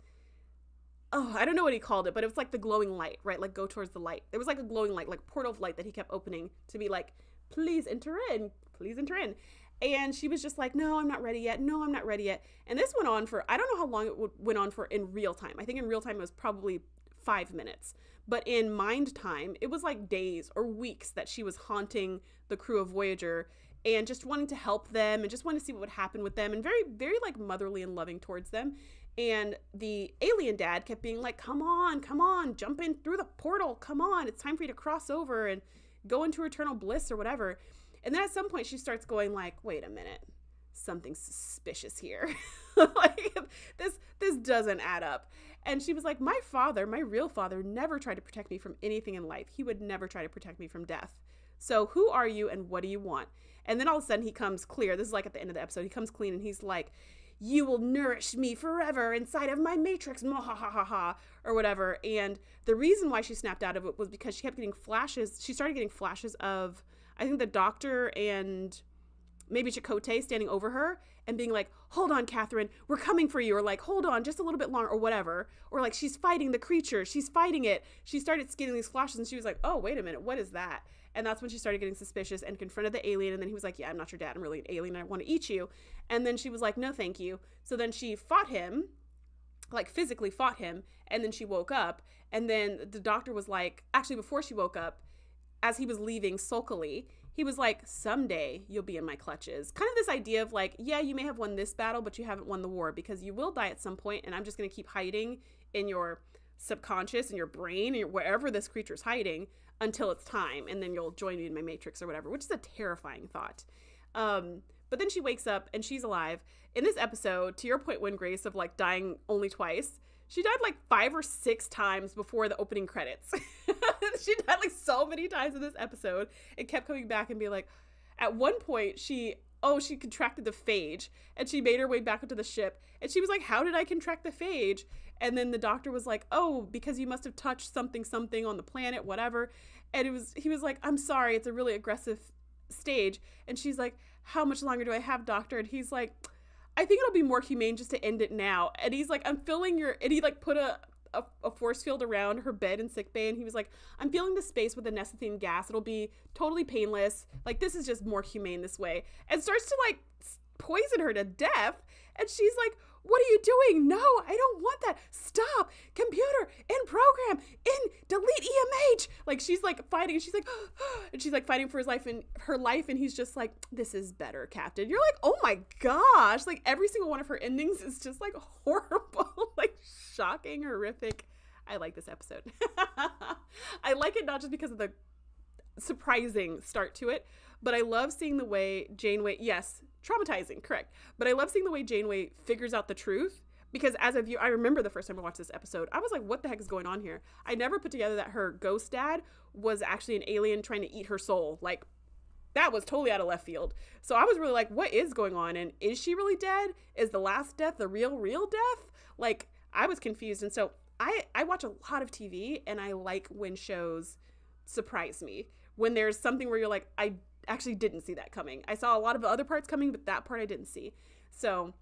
A: Oh, I don't know what he called it, but it was like the glowing light, right? Like go towards the light. There was like a glowing light, like portal of light that he kept opening to be like, please enter in, please enter in. And she was just like, no, I'm not ready yet. No, I'm not ready yet. And this went on for, I don't know how long it went on for in real time. I think in real time it was probably 5 minutes. But in mind time, it was like days or weeks that she was haunting the crew of Voyager and just wanting to help them and just wanting to see what would happen with them, and very, very like motherly and loving towards them. And the alien dad kept being like, come on, jump in through the portal. Come on, it's time for you to cross over and go into eternal bliss or whatever. And then at some point she starts going like, wait a minute, something's suspicious here. Like this doesn't add up. And she was like, my father, my real father, never tried to protect me from anything in life. He would never try to protect me from death. So who are you and what do you want? And then all of a sudden he comes clear. This is like at the end of the episode. He comes clean and he's like, you will nourish me forever inside of my matrix, ha, or whatever. And the reason why she snapped out of it was because she kept getting flashes. She started getting flashes of, I think, the doctor and maybe Chakotay standing over her and being like, hold on, Catherine, we're coming for you. Or like, hold on just a little bit longer or whatever. Or like, she's fighting the creature. She's fighting it. She started getting these flashes and she was like, oh, wait a minute. What is that? And that's when she started getting suspicious and confronted the alien. And then he was like, yeah, I'm not your dad. I'm really an alien. I want to eat you. And then she was like, no, thank you. So then she fought him, like physically fought him. And then she woke up. And then the doctor was like, actually before she woke up, as he was leaving sulkily, he was like, someday you'll be in my clutches. Kind of this idea of like, yeah, you may have won this battle, but you haven't won the war because you will die at some point, and I'm just going to keep hiding in your subconscious, in your brain, or wherever this creature's hiding until it's time, and then you'll join me in my matrix or whatever, which is a terrifying thought. But then she wakes up and she's alive. In this episode, to your point, Win Grace, of like dying only twice, she died like 5 or 6 times before the opening credits. She died like so many times in this episode and kept coming back and being like, at one point she contracted the phage and she made her way back into the ship. And she was like, how did I contract the phage? And then the doctor was like, oh, because you must have touched something on the planet, whatever. And he was like, I'm sorry, it's a really aggressive stage. And she's like, how much longer do I have, doctor? And he's like, I think it'll be more humane just to end it now. And he's like, I'm feeling and he like put a force field around her bed in sickbay. And he was like, I'm feeling the space with the anesthetine gas. It'll be totally painless. Like, this is just more humane this way. And starts to like poison her to death. And she's like, what are you doing? No, I don't want that. Stop. Computer, in program, in delete EMH. Like, she's like fighting and she's like, and she's like fighting for her life. And he's just like, this is better, Captain. You're like, oh my gosh. Like, every single one of her endings is just like horrible, like shocking, horrific. I like this episode. I like it not just because of the surprising start to it, but I love seeing the way Janeway, yes, traumatizing, correct, but I love seeing the way Janeway figures out the truth, because as a viewer, I remember the first time I watched this episode, I was like, what the heck is going on here? I never put together that her ghost dad was actually an alien trying to eat her soul. Like, that was totally out of left field. So I was really like, what is going on? And is she really dead? Is the last death the real death? Like, I was confused. And so I watch a lot of TV, and I like when shows surprise me. When there's something where you're like, I actually didn't see that coming. I saw a lot of the other parts coming, but that part I didn't see. So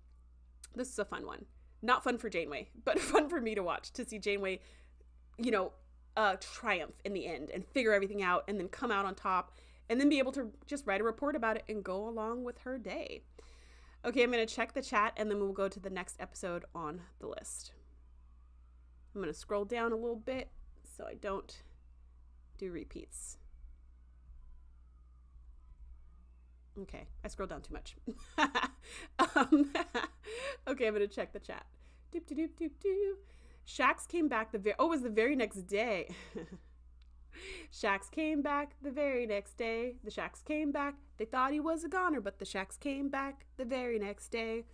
A: this is a fun one. Not fun for Janeway, but fun for me to watch, to see Janeway, triumph in the end and figure everything out and then come out on top and then be able to just write a report about it and go along with her day. Okay, I'm going to check the chat and then we'll go to the next episode on the list. I'm going to scroll down a little bit so I don't do repeats. Okay, I scrolled down too much. Okay, I'm going to check the chat. Doop. Shax came back it was the very next day. Shax came back the very next day. The Shax came back. They thought he was a goner, but the Shax came back the very next day.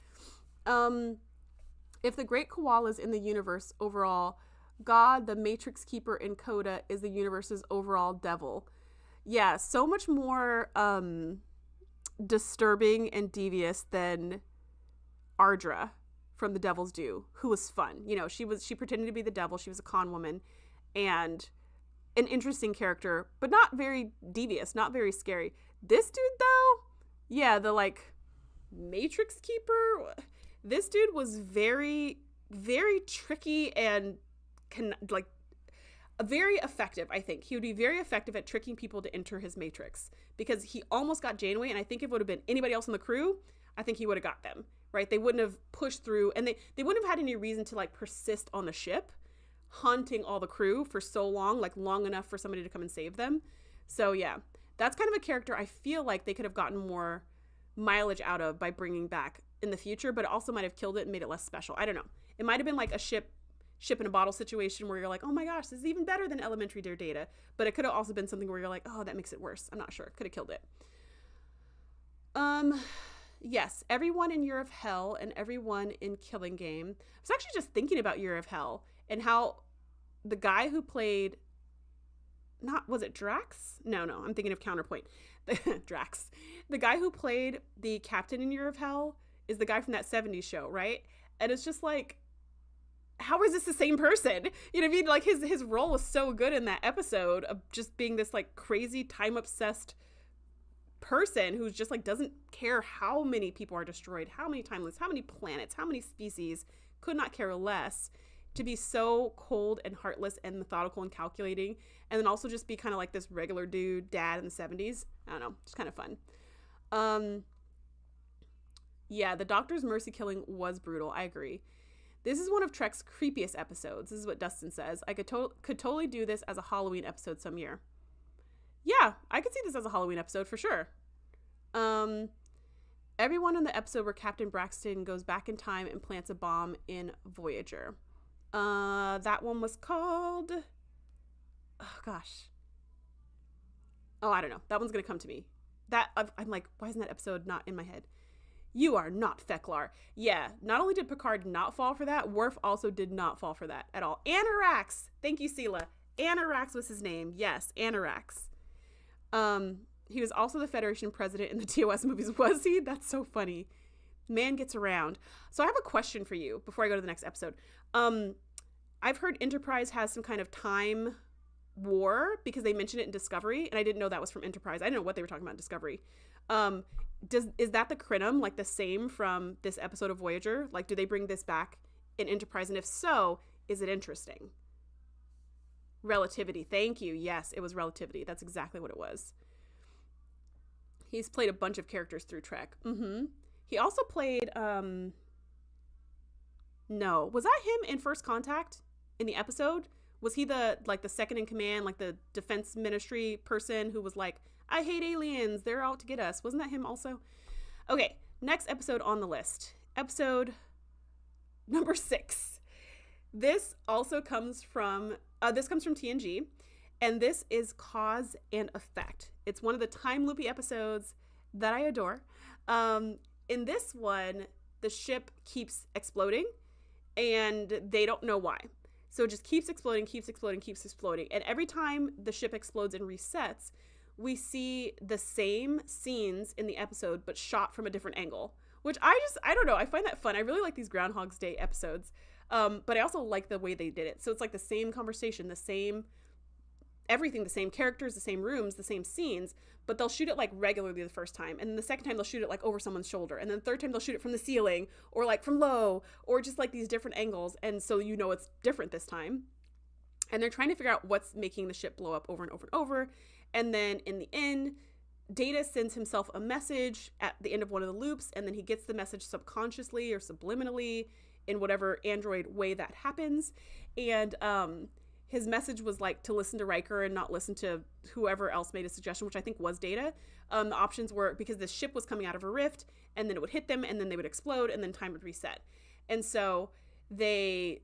A: If the great koalas in the universe overall, God, the Matrix Keeper in Coda, is the universe's overall devil. Yeah, so much more disturbing and devious than Ardra from The Devil's Due, who was fun. You know, she pretended to be the devil. She was a con woman and an interesting character, but not very devious, not very scary. This dude, though, yeah, the like Matrix Keeper, this dude was very, very tricky and very effective. I think he would be very effective at tricking people to enter his matrix, because he almost got Janeway, and I think if it would have been anybody else in the crew, I think he would have got them, right? They wouldn't have pushed through, and they wouldn't have had any reason to like persist on the ship haunting all the crew for so long, like long enough for somebody to come and save them. So yeah, that's kind of a character I feel like they could have gotten more mileage out of by bringing back in the future, but it also might have killed it and made it less special. I don't know. It might have been like a ship in a bottle situation where you're like, oh my gosh, this is even better than Elementary Dear Data. But it could have also been something where you're like, oh, that makes it worse. I'm not sure. Could have killed it. Yes, everyone in Year of Hell and everyone in Killing Game. I was actually just thinking about Year of Hell and how the guy who played, was it Drax? No, I'm thinking of Counterpoint. Drax. The guy who played the captain in Year of Hell is the guy from that 70s show, right? And it's just like, how is this the same person? You know what I mean? Like his role was so good in that episode of just being this like crazy time obsessed person who's just like doesn't care how many people are destroyed, how many timelines, how many planets, how many species, could not care less, to be so cold and heartless and methodical and calculating, and then also just be kind of like this regular dude dad in the 70s. I don't know, just kind of fun. Yeah, the Doctor's mercy killing was brutal. I agree. This is one of Trek's creepiest episodes. This is what Dustin says. I could totally do this as a Halloween episode some year. Yeah, I could see this as a Halloween episode for sure. Everyone in the episode where Captain Braxton goes back in time and plants a bomb in Voyager. That one was called, oh gosh. Oh, I don't know. That one's going to come to me. I'm like, why isn't that episode not in my head? You are not Feklar. Yeah, not only did Picard not fall for that, Worf also did not fall for that at all. Anorax! Thank you, Sela. Anorax was his name. Yes, Anorax. He was also the Federation president in the TOS movies. Was he? That's so funny. Man gets around. So I have a question for you before I go to the next episode. I've heard Enterprise has some kind of time war because they mentioned it in Discovery, and I didn't know that was from Enterprise. I didn't know what they were talking about in Discovery. Is that the Crinum, like the same from this episode of Voyager? Like, do they bring this back in Enterprise? And if so, is it interesting? Relativity. Thank you. Yes, it was Relativity. That's exactly what it was. He's played a bunch of characters through Trek. He also played, no, was that him in First Contact in the episode? Was he the second in command, like the defense ministry person who was like, I hate aliens, they're out to get us. Wasn't that him also? Okay, next episode on the list. Episode number 6. This also comes from TNG, and this is Cause and Effect. It's one of the time loopy episodes that I adore. In this one, the ship keeps exploding, and they don't know why. So it just keeps exploding. And every time the ship explodes and resets, we see the same scenes in the episode, but shot from a different angle, which I don't know. I find that fun. I really like these Groundhog's Day episodes. But I also like the way they did it. So it's like the same conversation, the same everything, the same characters, the same rooms, the same scenes, but they'll shoot it like regularly the first time. And then the second time they'll shoot it like over someone's shoulder. And then the third time they'll shoot it from the ceiling or like from low or just like these different angles. And so you know it's different this time. And they're trying to figure out what's making the ship blow up over and over and over. And then in the end, Data sends himself a message at the end of one of the loops, and then he gets the message subconsciously or subliminally in whatever android way that happens. And his message was like to listen to Riker and not listen to whoever else made a suggestion, which I think was Data. The options were because the ship was coming out of a rift, and then it would hit them, and then they would explode, and then time would reset. And so they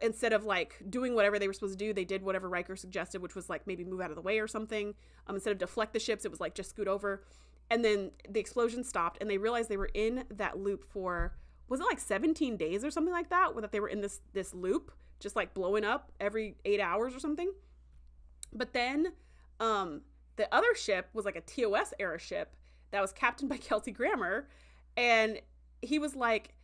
A: instead of like doing whatever they were supposed to do, they did whatever Riker suggested, which was like maybe move out of the way or something. Instead of deflect the ships, it was like just scoot over. And then the explosion stopped and they realized they were in that loop for, was it like 17 days or something like that? Or that they were in this loop, just like blowing up every 8 hours or something. But then the other ship was like a TOS era ship that was captained by Kelsey Grammer. And he was like,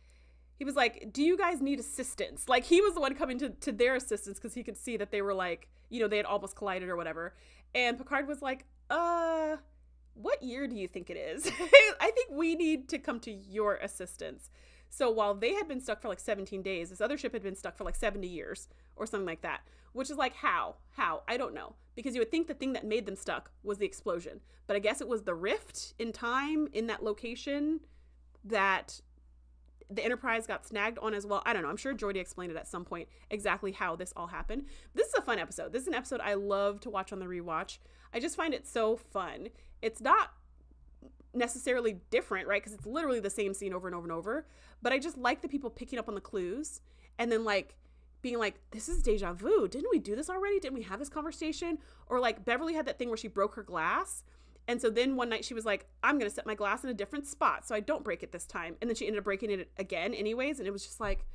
A: do you guys need assistance? Like he was the one coming to their assistance because he could see that they were like, you know, they had almost collided or whatever. And Picard was like, what year do you think it is? I think we need to come to your assistance. So while they had been stuck for like 17 days, this other ship had been stuck for like 70 years or something like that, which is like, how? I don't know. Because you would think the thing that made them stuck was the explosion. But I guess it was the rift in time in that location that the Enterprise got snagged on as well. I don't know. I'm sure Geordi explained it at some point exactly how this all happened. This is a fun episode. This is an episode I love to watch on the rewatch. I just find it so fun. It's not necessarily different, right? Because it's literally the same scene over and over and over. But I just like the people picking up on the clues and then like being like, this is deja vu. Didn't we do this already? Didn't we have this conversation? Or like Beverly had that thing where she broke her glass. And so then one night she was like, I'm going to set my glass in a different spot so I don't break it this time. And then she ended up breaking it again anyways. And it was just like,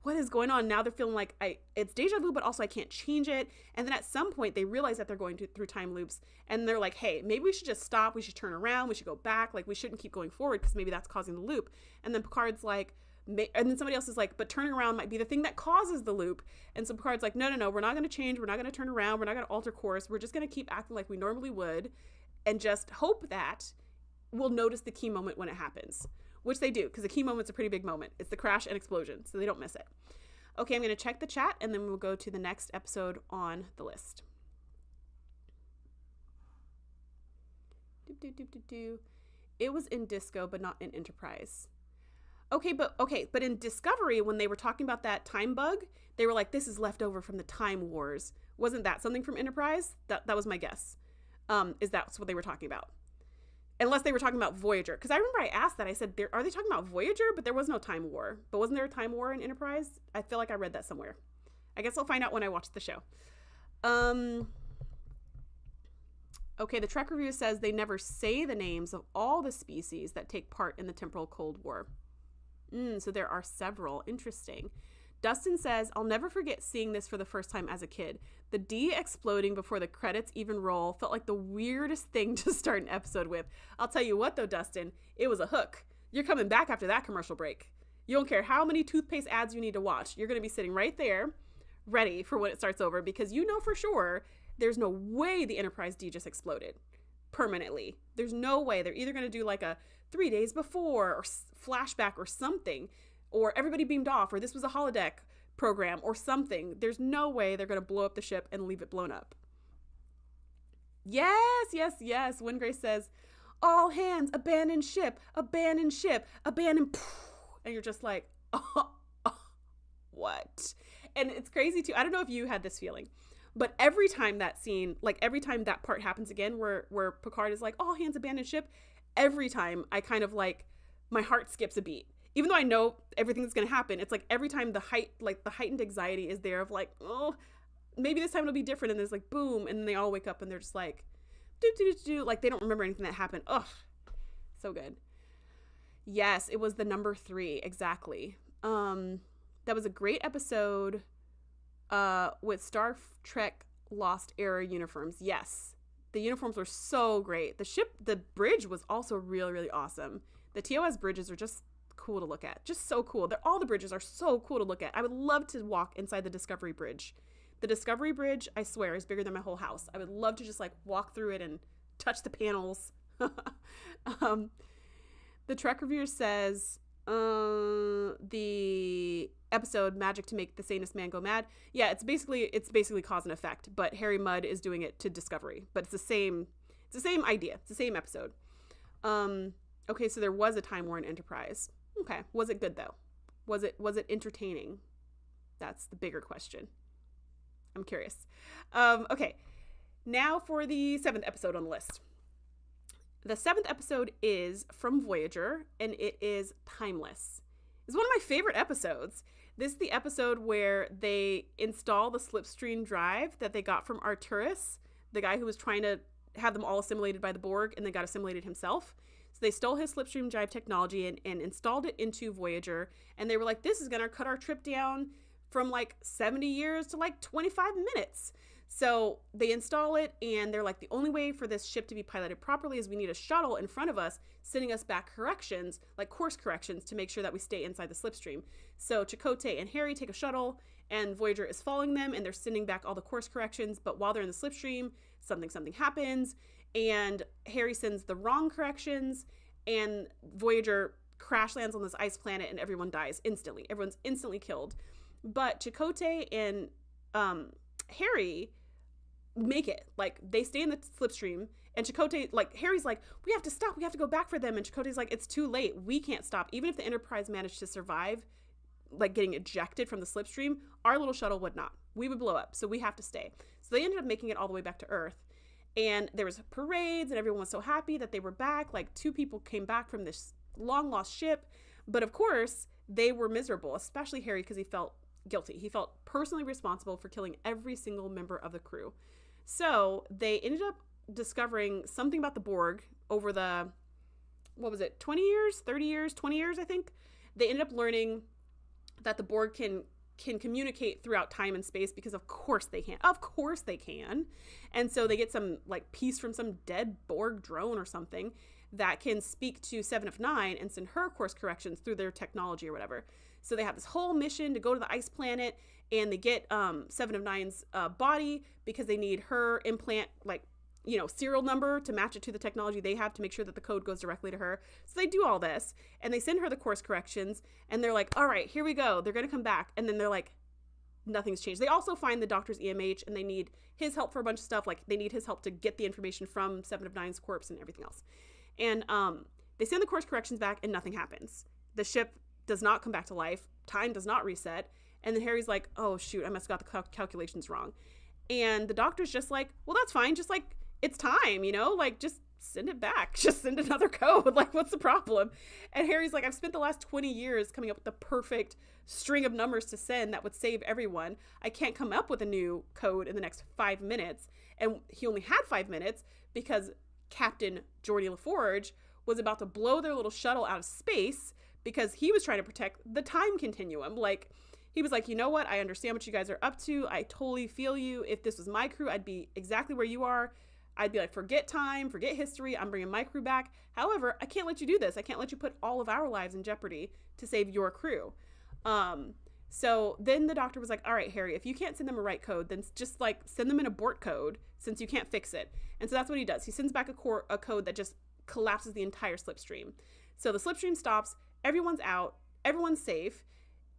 A: what is going on? Now they're feeling like it's deja vu, but also I can't change it. And then at some point they realize that they're going through time loops and they're like, hey, maybe we should just stop. We should turn around. We should go back. Like we shouldn't keep going forward because maybe that's causing the loop. And then Picard's like, and then somebody else is like, but turning around might be the thing that causes the loop. And so Picard's like, no, we're not going to change. We're not going to turn around. We're not going to alter course. We're just going to keep acting like we normally would and just hope that we'll notice the key moment when it happens, which they do because the key moment's a pretty big moment. It's the crash and explosion, so they don't miss it. Okay, I'm going to check the chat, and then we'll go to the next episode on the list. It was in Disco, but not in Enterprise. Okay, but in Discovery, when they were talking about that time bug, they were like, this is left over from the Time Wars. Wasn't that something from Enterprise? That was my guess. Is that's what they were talking about. Unless they were talking about Voyager. Because I remember I asked that. I said, are they talking about Voyager? But there was no Time War. But wasn't there a Time War in Enterprise? I feel like I read that somewhere. I guess I'll find out when I watch the show. Okay, the Trek review says they never say the names of all the species that take part in the temporal Cold War. So there are several. Interesting. Dustin says, I'll never forget seeing this for the first time as a kid. The D exploding before the credits even roll felt like the weirdest thing to start an episode with. I'll tell you what though, Dustin, it was a hook. You're coming back after that commercial break. You don't care how many toothpaste ads you need to watch. You're going to be sitting right there ready for when it starts over because you know for sure there's no way the Enterprise D just exploded permanently. There's no way. They're either going to do like a 3 days before or flashback or something, or everybody beamed off, or this was a holodeck program or something. There's no way they're going to blow up the ship and leave it blown up. Yes. Wingrace says, all hands, abandon ship, abandon. And you're just like, oh, what? And it's crazy too. I don't know if you had this feeling, but every time that scene, like every time that part happens again, where Picard is like, all hands, abandon ship, every time I kind of like, my heart skips a beat. Even though I know everything that's going to happen, it's like every time the heightened anxiety is there of like, oh, maybe this time it'll be different. And there's like, boom. And then they all wake up and they're just like, do. Like they don't remember anything that happened. Ugh. So good. Yes, it was the number 3. Exactly. That was a great episode with Star Trek Lost Era uniforms. Yes. The uniforms were so great. The bridge was also really, really awesome. The TOS bridges are just cool to look at. Just so cool. All the bridges are so cool to look at. I would love to walk inside the Discovery Bridge. The Discovery Bridge, I swear, is bigger than my whole house. I would love to just like walk through it and touch the panels. The Trek reviewer says the episode Magic to Make the Sanest Man Go Mad. Yeah, it's basically cause and effect, but Harry Mudd is doing it to Discovery. But it's the same idea. It's the same episode. Okay, so there was a Time War in Enterprise. Okay. Was it good though? Was it entertaining? That's the bigger question. I'm curious. Okay. Now for the 7th episode on the list. The 7th episode is from Voyager, and it is Timeless. It's one of my favorite episodes. This is the episode where they install the slipstream drive that they got from Arturis, the guy who was trying to have them all assimilated by the Borg and then got assimilated himself. So they stole his slipstream drive technology and installed it into Voyager. And they were like, this is going to cut our trip down from like 70 years to like 25 minutes. So they install it, and they're like, the only way for this ship to be piloted properly is we need a shuttle in front of us, sending us back corrections, like course corrections, to make sure that we stay inside the slipstream. So Chakotay and Harry take a shuttle, and Voyager is following them, and they're sending back all the course corrections. But while they're in the slipstream, something happens, and Harry sends the wrong corrections, and Voyager crash lands on this ice planet, and everyone dies instantly. Everyone's instantly killed. But Chakotay and Harry make it. Like, they stay in the slipstream, and Chakotay, like, Harry's like, we have to stop, we have to go back for them, and Chakotay's like, it's too late, we can't stop. Even if the Enterprise managed to survive, like, getting ejected from the slipstream, our little shuttle would not. We would blow up, so we have to stay. So they ended up making it all the way back to Earth, and there was parades, and everyone was so happy that they were back. Like, 2 people came back from this long lost ship, but of course they were miserable, especially Harry, because he felt guilty. He felt personally responsible for killing every single member of the crew. So they ended up discovering something about the Borg over the, 20 years, 30 years, 20 years, I think. They ended up learning that the Borg can communicate throughout time and space, because of course they can. Of course they can. And so they get some like piece from some dead Borg drone or something that can speak to Seven of Nine and send her course corrections through their technology or whatever. So they have this whole mission to go to the ice planet, and they get Seven of Nine's body, because they need her implant, like, you know, serial number to match it to the technology they have to make sure that the code goes directly to her. So they do all this, and they send her the course corrections, and they're like, all right, here we go. They're going to come back. And then they're like, nothing's changed. They also find the Doctor's EMH, and they need his help for a bunch of stuff. Like, they need his help to get the information from Seven of Nine's corpse and everything else. And they send the course corrections back, and nothing happens. The ship does not come back to life. Time does not reset. And then Harry's like, oh, shoot, I must have got the calculations wrong. And the Doctor's just like, well, that's fine. Just like, it's time, you know, like, just send it back. Just send another code. Like, what's the problem? And Harry's like, I've spent the last 20 years coming up with the perfect string of numbers to send that would save everyone. I can't come up with a new code in the next 5 minutes. And he only had 5 minutes because Captain Geordi LaForge was about to blow their little shuttle out of space, because he was trying to protect the time continuum. Like, he was like, you know what? I understand what you guys are up to. I totally feel you. If this was my crew, I'd be exactly where you are. I'd be like, forget time, forget history. I'm bringing my crew back. However, I can't let you do this. I can't let you put all of our lives in jeopardy to save your crew. So then the Doctor was like, all right, Harry, if you can't send them a right code, then just like send them an abort code, since you can't fix it. And so that's what he does. He sends back a code that just collapses the entire slipstream. So the slipstream stops, everyone's out, everyone's safe,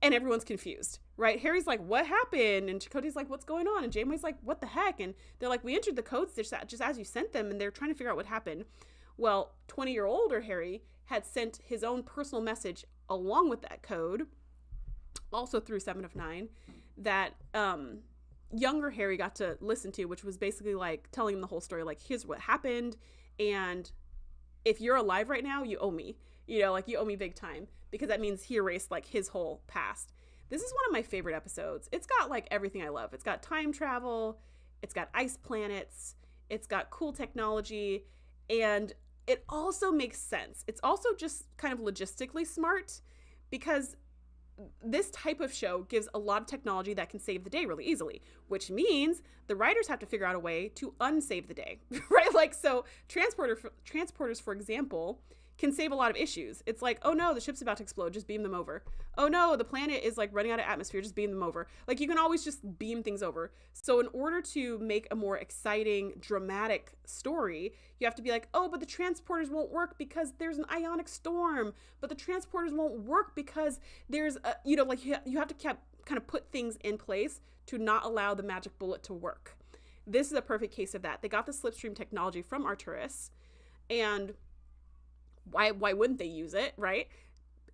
A: and everyone's confused, right? Harry's like, what happened? And Chakotay's like, what's going on? And Janeway's like, what the heck? And they're like, we entered the codes just as you sent them, and they're trying to figure out what happened. Well, 20-year-older Harry had sent his own personal message along with that code, also through Seven of Nine, that younger Harry got to listen to, which was basically like telling him the whole story, like, here's what happened, and if you're alive right now, you owe me. You know, like, you owe me big time, because that means he erased like his whole past. This is one of my favorite episodes. It's got like everything I love. It's got time travel, it's got ice planets, it's got cool technology, and it also makes sense. It's also just kind of logistically smart, because this type of show gives a lot of technology that can save the day really easily, which means the writers have to figure out a way to unsave the day, right? Like, so transporters, for example, can save a lot of issues. It's like, oh no, the ship's about to explode, just beam them over. Oh no, the planet is like running out of atmosphere, just beam them over. Like, you can always just beam things over. So in order to make a more exciting, dramatic story, you have to be like, oh, but the transporters won't work because there's an ionic storm. But the transporters won't work because there's a, you know, like, you have to kind of put things in place to not allow the magic bullet to work. This is a perfect case of that. They got the slipstream technology from Arturis, and why wouldn't they use it, right?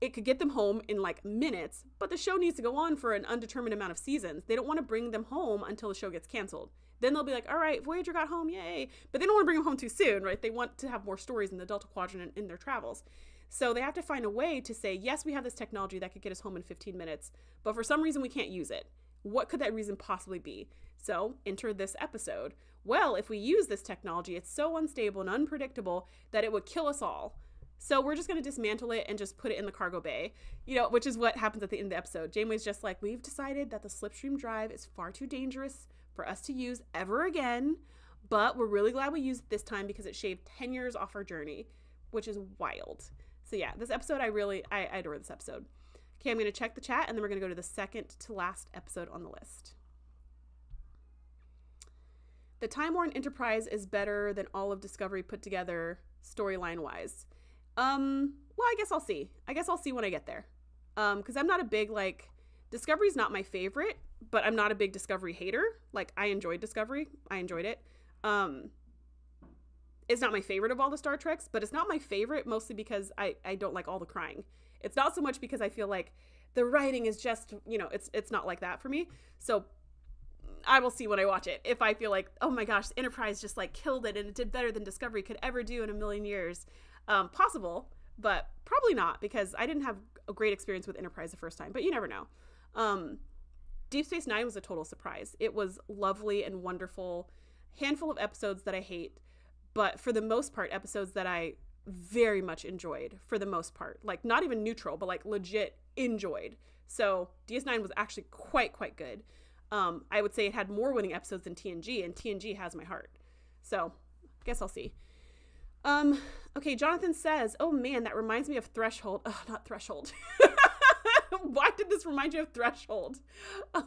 A: It could get them home in like minutes, but the show needs to go on for an undetermined amount of seasons. They don't want to bring them home until the show gets canceled. Then they'll be like, all right, Voyager got home, yay. But they don't want to bring them home too soon, right? They want to have more stories in the Delta Quadrant in their travels. So they have to find a way to say, yes, we have this technology that could get us home in 15 minutes, but for some reason we can't use it. What could that reason possibly be? So enter this episode. Well, if we use this technology, it's so unstable and unpredictable that it would kill us all. So we're just going to dismantle it and just put it in the cargo bay, which is what happens at the end of the episode. Janeway's just like, we've decided that the slipstream drive is far too dangerous for us to use ever again, but we're really glad we used it this time because it shaved 10 years off our journey, which is wild. So yeah, this episode, I adore this episode. Okay, I'm going to check the chat and then we're going to go to the second to last episode on the list. The Time Worn Enterprise is better than all of Discovery put together storyline wise. Well, I guess I'll see. When I get there. Because I'm not a big, Discovery's not my favorite, but I'm not a big Discovery hater. I enjoyed Discovery. I enjoyed it. It's not my favorite of all the Star Treks, but it's not my favorite mostly because I don't like all the crying. It's not so much because I feel like the writing is just, it's not like that for me. So I will see when I watch it. If I feel like, oh my gosh, Enterprise just killed it and it did better than Discovery could ever do in a million years. Possible, but probably not because I didn't have a great experience with Enterprise the first time, but you never know. Deep Space Nine was a total surprise. It was lovely and wonderful. Handful of episodes that I hate, but for the most part, episodes that I very much enjoyed for the most part. Not even neutral, but legit enjoyed. So DS9 was actually quite good. I would say it had more winning episodes than TNG, and TNG has my heart. So I guess I'll see. Okay, Jonathan says, oh man, that reminds me of Threshold. Oh, not Threshold. Why did this remind you of Threshold?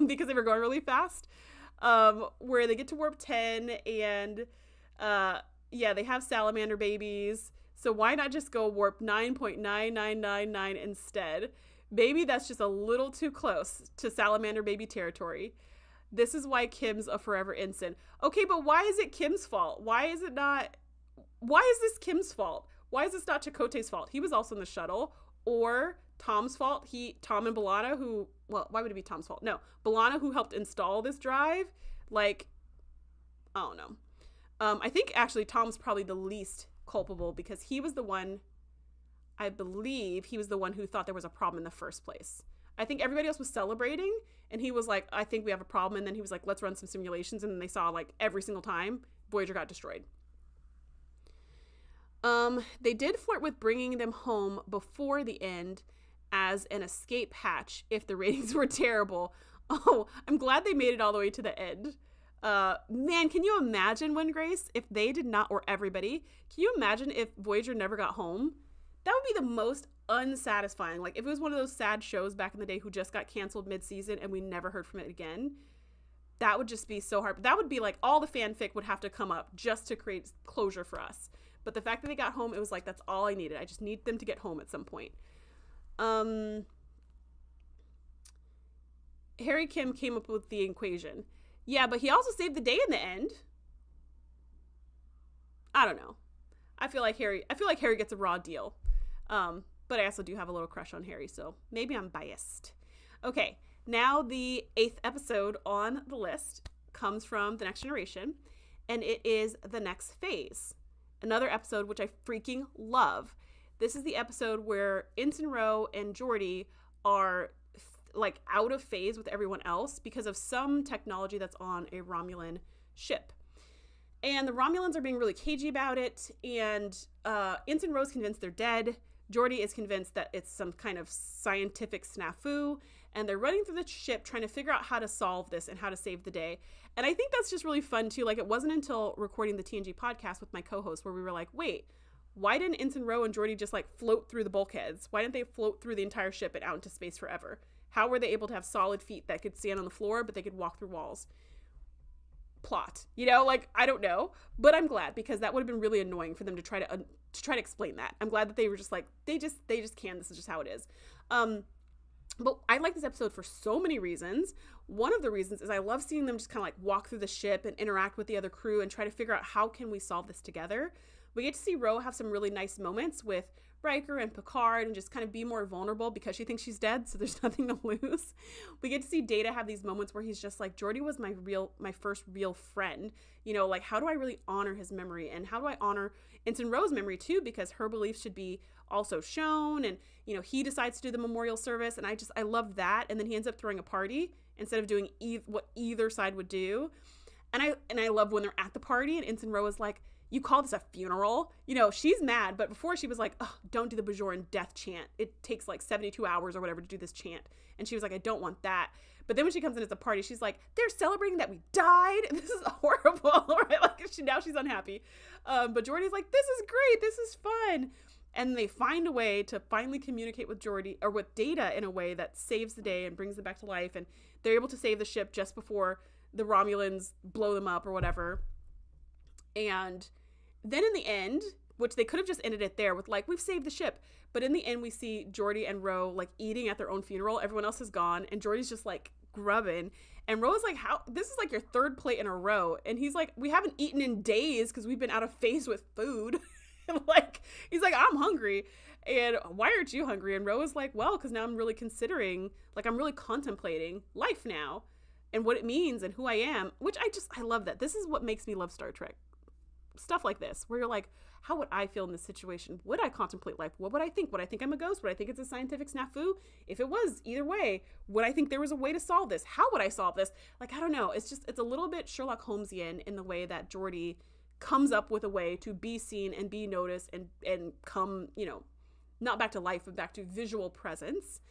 A: Because they were going really fast. Where they get to warp 10 and, they have salamander babies. So why not just go warp 9.9999 instead? Maybe that's just a little too close to salamander baby territory. This is why Kim's a forever ensign. Okay, but why is it Kim's fault? Why is this Kim's fault? Why is this not Chakotay's fault? He was also in the shuttle. Or Tom's fault. Tom and B'Elanna why would it be Tom's fault? No, B'Elanna who helped install this drive. I don't know. I think actually Tom's probably the least culpable because he was the one, I believe he was the one who thought there was a problem in the first place. I think everybody else was celebrating and he was like, I think we have a problem. And then he was like, let's run some simulations. And then they saw every single time Voyager got destroyed. They did flirt with bringing them home before the end as an escape hatch if the ratings were terrible. Oh, I'm glad they made it all the way to the end. Man, can you imagine, Grace, if they did not, or everybody, can you imagine if Voyager never got home? That would be the most unsatisfying. If it was one of those sad shows back in the day who just got canceled mid-season and we never heard from it again, that would just be so hard. That would be all the fanfic would have to come up just to create closure for us. But the fact that they got home, it was that's all I needed. I just need them to get home at some point. Harry Kim came up with the equation. Yeah, but he also saved the day in the end. I don't know. I feel like Harry gets a raw deal. But I also do have a little crush on Harry, so maybe I'm biased. Okay, now the 8th episode on the list comes from The Next Generation, and it is The Next Phase. Another episode which I freaking love. This is the episode where Ensign Ro and Geordi are out of phase with everyone else because of some technology that's on a Romulan ship. And the Romulans are being really cagey about it, and Ensign Ro's convinced they're dead. Geordi is convinced that it's some kind of scientific snafu, and they're running through the ship trying to figure out how to solve this and how to save the day. And I think that's just really fun too. It wasn't until recording the TNG podcast with my co-host where we were like, wait, why didn't Ensign Ro and Geordi just float through the bulkheads? Why didn't they float through the entire ship and out into space forever? How were they able to have solid feet that could stand on the floor, but they could walk through walls? Plot, I don't know, but I'm glad because that would have been really annoying for them to try to explain that. I'm glad that they were just they just can. This is just how it is. But I like this episode for so many reasons. One of the reasons is I love seeing them just kind of walk through the ship and interact with the other crew and try to figure out how can we solve this together. We get to see Ro have some really nice moments with Riker and Picard and just kind of be more vulnerable because she thinks she's dead, so there's nothing to lose. We get to see Data have these moments where he's just like, Geordi was my first real friend. You know, like, how do I really honor his memory? And how do I honor Ensign Ro's memory too? Because her beliefs should be also shown. And, you know, he decides to do the memorial service. And I love that. And then he ends up throwing a party instead of doing what either side would do. And I love when they're at the party and Ensign Ro is like, you call this a funeral? You know, she's mad, but before she was like, oh, don't do the Bajoran death chant. It takes like 72 hours or whatever to do this chant. And she was like, I don't want that. But then when she comes in at the party, she's like, they're celebrating that we died. This is horrible, right? Like, now she's unhappy. But Geordi's like, this is great. This is fun. And they find a way to finally communicate with Geordi or with Data in a way that saves the day and brings them back to life. And they're able to save the ship just before the Romulans blow them up or whatever. And then in the end, which they could have just ended it there with like, we've saved the ship. But in the end, we see Geordi and Ro like eating at their own funeral. Everyone else is gone. And Geordi's just like grubbing. And Ro's like, how? This is like your third plate in a row. And he's like, we haven't eaten in days because we've been out of phase with food. And like, he's like, I'm hungry. And why aren't you hungry? And Ro is like, well, because now I'm really considering, like, I'm really contemplating life now and what it means and who I am, which I love that. This is what makes me love Star Trek. Stuff like this, where you're like, how would I feel in this situation? Would I contemplate life? What would I think? Would I think I'm a ghost? Would I think it's a scientific snafu? If it was, either way, would I think there was a way to solve this? How would I solve this? Like, I don't know. It's a little bit Sherlock Holmesian in the way that Geordi comes up with a way to be seen and be noticed and come, you know, not back to life, but back to visual presence.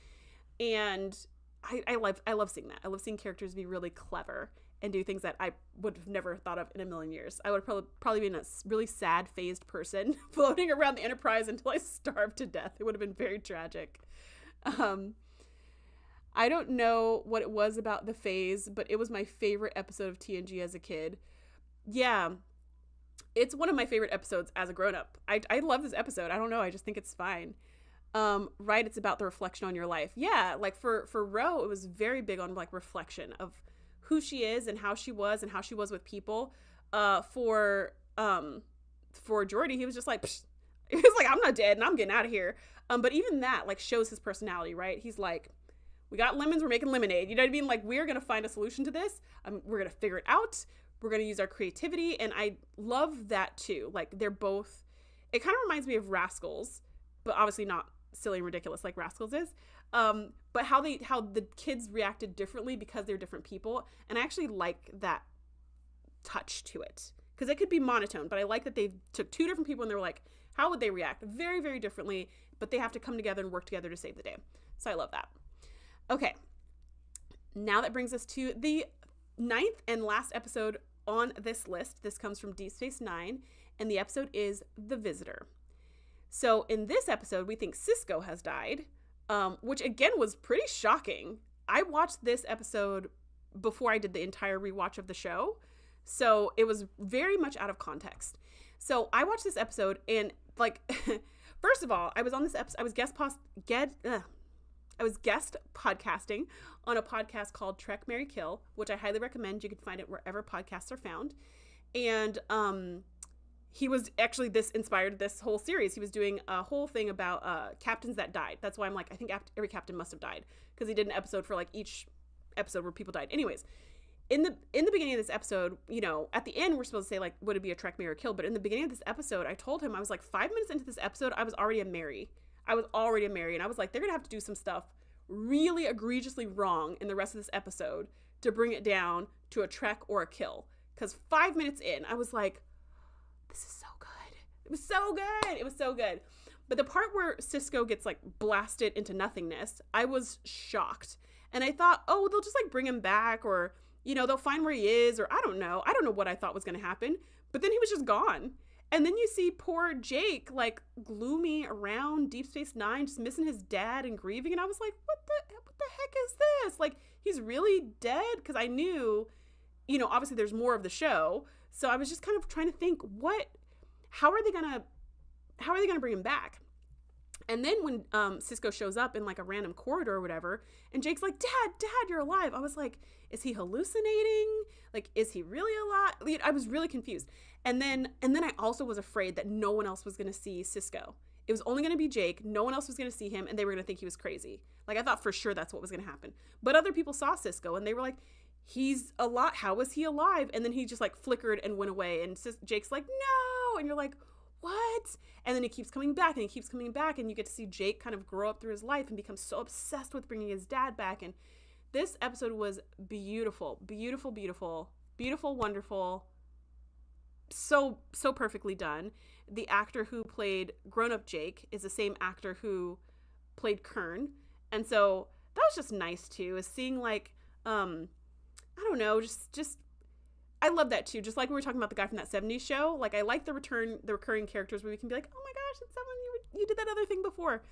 A: And I love seeing that. I love seeing characters be really clever and do things that I would have never thought of in a million years. I would have probably been a really sad, phased person floating around the Enterprise until I starved to death. It would have been very tragic. I don't know what it was about the phase, but it was my favorite episode of TNG as a kid. Yeah, it's one of my favorite episodes as a grown-up. I love this episode. I don't know. I just think it's fine. Right, it's about the reflection on your life. Yeah, like for Ro, it was very big on like reflection of who she is and how she was with people. For Geordi, he was just like, psh. He was like, I'm not dead and I'm getting out of here. But even that like shows his personality, right? He's like, we got lemons, we're making lemonade. You know what I mean? Like, we're going to find a solution to this. We're going to figure it out. We're going to use our creativity. And I love that too. Like, they're both, it kind of reminds me of Rascals, but obviously not silly and ridiculous like Rascals is. But how the kids reacted differently because they're different people. And I actually like that touch to it because it could be monotone, but I like that they took two different people and they were like, how would they react? Very, very differently, but they have to come together and work together to save the day. So I love that. Okay. Now that brings us to the 9th and last episode on this list. This comes from Deep Space Nine, and the episode is The Visitor. So in this episode, we think Cisco has died, which again was pretty shocking. I watched this episode before I did the entire rewatch of the show, so it was very much out of context. So I watched this episode and like, first of all, I was on this episode, I was guest podcasting on a podcast called Trek, Marry, Kill, which I highly recommend. You can find it wherever podcasts are found. And he was actually inspired this whole series. He was doing a whole thing about captains that died. That's why I'm like, I think every captain must have died, because he did an episode for like each episode where people died. Anyways, in the beginning of this episode, you know, at the end we're supposed to say like, would it be a Trek, Marry, Kill? But in the beginning of this episode, I told him, I was like 5 minutes into this episode, I was already a Mary. And I was like, they're gonna have to do some stuff really egregiously wrong in the rest of this episode to bring it down to a Trek or a Kill. Because 5 minutes in, I was like, this is so good. It was so good. It was so good. But the part where Cisco gets like blasted into nothingness, I was shocked. And I thought, oh, they'll just like bring him back, or, you know, they'll find where he is, or I don't know what I thought was going to happen. But then he was just gone. And then you see poor Jake like gloomy around Deep Space Nine, just missing his dad and grieving. And I was like, what the heck is this? Like, he's really dead? Because I knew, you know, obviously there's more of the show. So I was just kind of trying to think, how are they gonna bring him back? And then when Cisco shows up in like a random corridor or whatever, and Jake's like, Dad, you're alive. I was like, is he hallucinating? Like, is he really alive? I was really confused. And then I also was afraid that no one else was going to see Cisco. It was only going to be Jake. No one else was going to see him, and they were going to think he was crazy. Like, I thought for sure that's what was going to happen. But other people saw Cisco, and they were like, he's alive. How is he alive? And then he just like flickered and went away. And Jake's like, no. And you're like, what? And then he keeps coming back, and he keeps coming back, and you get to see Jake kind of grow up through his life and become so obsessed with bringing his dad back. And this episode was beautiful, beautiful, beautiful, beautiful, wonderful. So perfectly done. The actor who played grown-up Jake is the same actor who played Kern. And so that was just nice too, is seeing like, I don't know, just I love that too. Just like we were talking about the guy from that 70s show. Like, I like the recurring characters where we can be like, oh my gosh, it's someone you did that other thing before.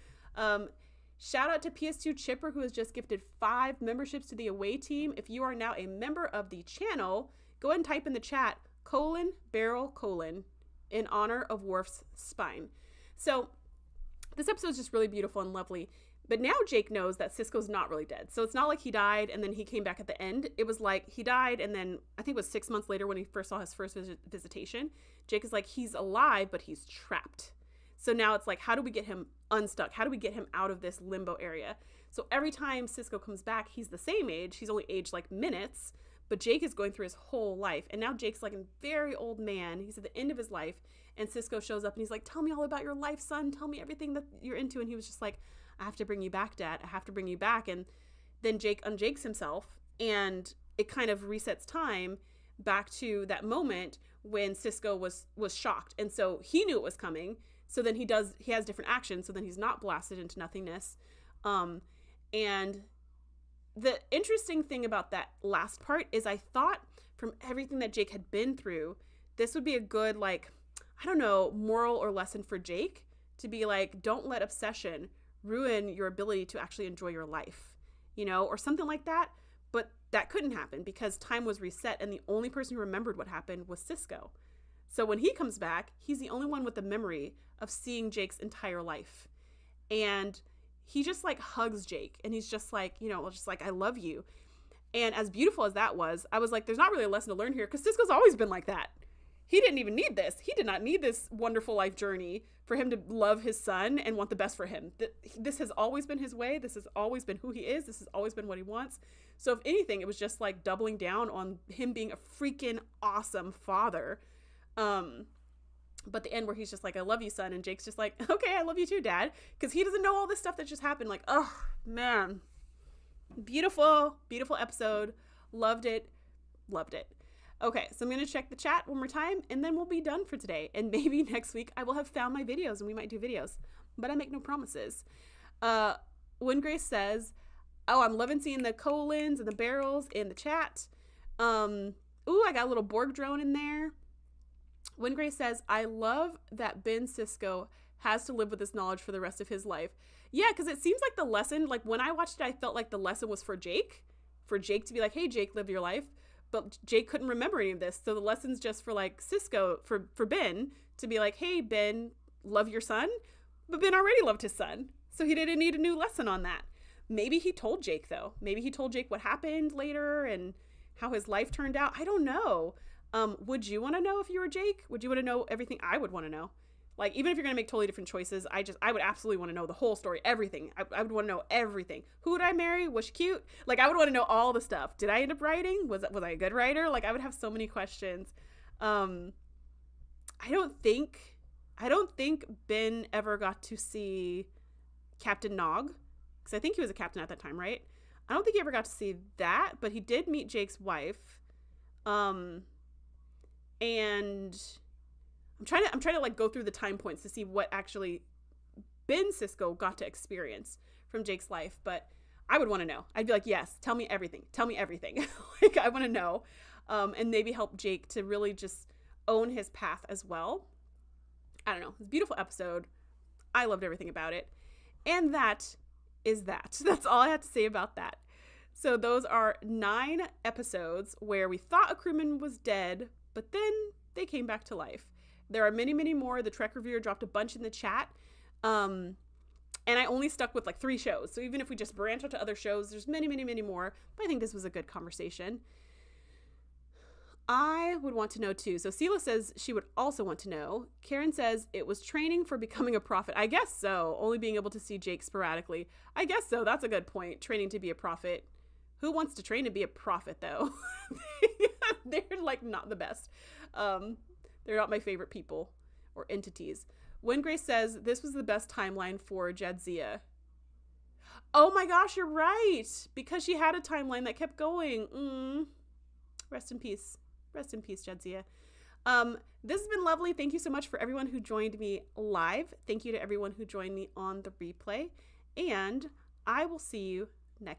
A: Shout out to PS2 Chipper, who has just gifted 5 memberships to the away team. If you are now a member of the channel, go ahead and type in the chat, barrel, in honor of Worf's spine. So this episode is just really beautiful and lovely. But now Jake knows that Cisco's not really dead. So it's not like he died and then he came back at the end. It was like he died, and then I think it was 6 months later when he first saw his first visitation. Jake is like, he's alive, but he's trapped. So now it's like, how do we get him unstuck? How do we get him out of this limbo area? So every time Cisco comes back, he's the same age. He's only aged like minutes, but Jake is going through his whole life. And now Jake's like a very old man. He's at the end of his life. And Cisco shows up and he's like, tell me all about your life, son. Tell me everything that you're into. And he was just like, I have to bring you back, Dad. I have to bring you back. And then Jake unjakes himself, and it kind of resets time back to that moment when Cisco was shocked. And so he knew it was coming. So then he has different actions. So then he's not blasted into nothingness. And the interesting thing about that last part is I thought from everything that Jake had been through, this would be a good, like, I don't know, moral or lesson for Jake to be like, don't let obsession ruin your ability to actually enjoy your life, or something like that. But that couldn't happen because time was reset, and the only person who remembered what happened was Cisco. So when he comes back, he's the only one with the memory of seeing Jake's entire life. And he just like hugs Jake, and he's just like, just like, I love you. And as beautiful as that was, I was like, there's not really a lesson to learn here, because Cisco's always been like that. He didn't even need this. He did not need this wonderful life journey for him to love his son and want the best for him. This has always been his way. This has always been who he is. This has always been what he wants. So if anything, it was just like doubling down on him being a freaking awesome father. But the end where he's just like, I love you, son. And Jake's just like, okay, I love you too, Dad. Because he doesn't know all this stuff that just happened. Like, oh, man. Beautiful, beautiful episode. Loved it. Loved it. Okay, so I'm going to check the chat one more time, and then we'll be done for today. And maybe next week I will have found my videos, and we might do videos. But I make no promises. Wingrace says, oh, I'm loving seeing the colons and the barrels in the chat. Ooh, I got a little Borg drone in there. Wingrace says, I love that Ben Cisco has to live with this knowledge for the rest of his life. Yeah, because it seems like the lesson, like when I watched it, I felt like the lesson was for Jake to be like, hey, Jake, live your life. But Jake couldn't remember any of this. So the lesson's just for like Cisco, for Ben to be like, hey, Ben, love your son. But Ben already loved his son. So he didn't need a new lesson on that. Maybe he told Jake, though. Maybe he told Jake what happened later and how his life turned out. I don't know. Would you want to know if you were Jake? Would you want to know everything I would want to know? Like, even if you're going to make totally different choices, I would absolutely want to know the whole story, everything. I would want to know everything. Who would I marry? Was she cute? Like, I would want to know all the stuff. Did I end up writing? Was I a good writer? Like, I would have so many questions. I don't think Ben ever got to see Captain Nog, because I think he was a captain at that time, right? I don't think he ever got to see that, but he did meet Jake's wife. And I'm trying to like go through the time points to see what actually Ben Cisco got to experience from Jake's life, but I would want to know. I'd be like, yes, tell me everything. Like, I want to know, and maybe help Jake to really just own his path as well. I don't know. It's a beautiful episode. I loved everything about it. And that is that. That's all I have to say about that. So those are 9 episodes where we thought a crewman was dead, but then they came back to life. There are many, many more. The Trek reviewer dropped a bunch in the chat. And I only stuck with like 3 shows. So even if we just branch out to other shows, there's many, many, many more. But I think this was a good conversation. I would want to know too. So Sela says she would also want to know. Karen says it was training for becoming a prophet. I guess so. Only being able to see Jake sporadically. I guess so. That's a good point. Training to be a prophet. Who wants to train to be a prophet though? They're like not the best. They're not my favorite people or entities. When Grace says this was the best timeline for Jadzia. Oh my gosh, you're right. Because she had a timeline that kept going. Rest in peace. Rest in peace, Jadzia. This has been lovely. Thank you so much for everyone who joined me live. Thank you to everyone who joined me on the replay. And I will see you next time.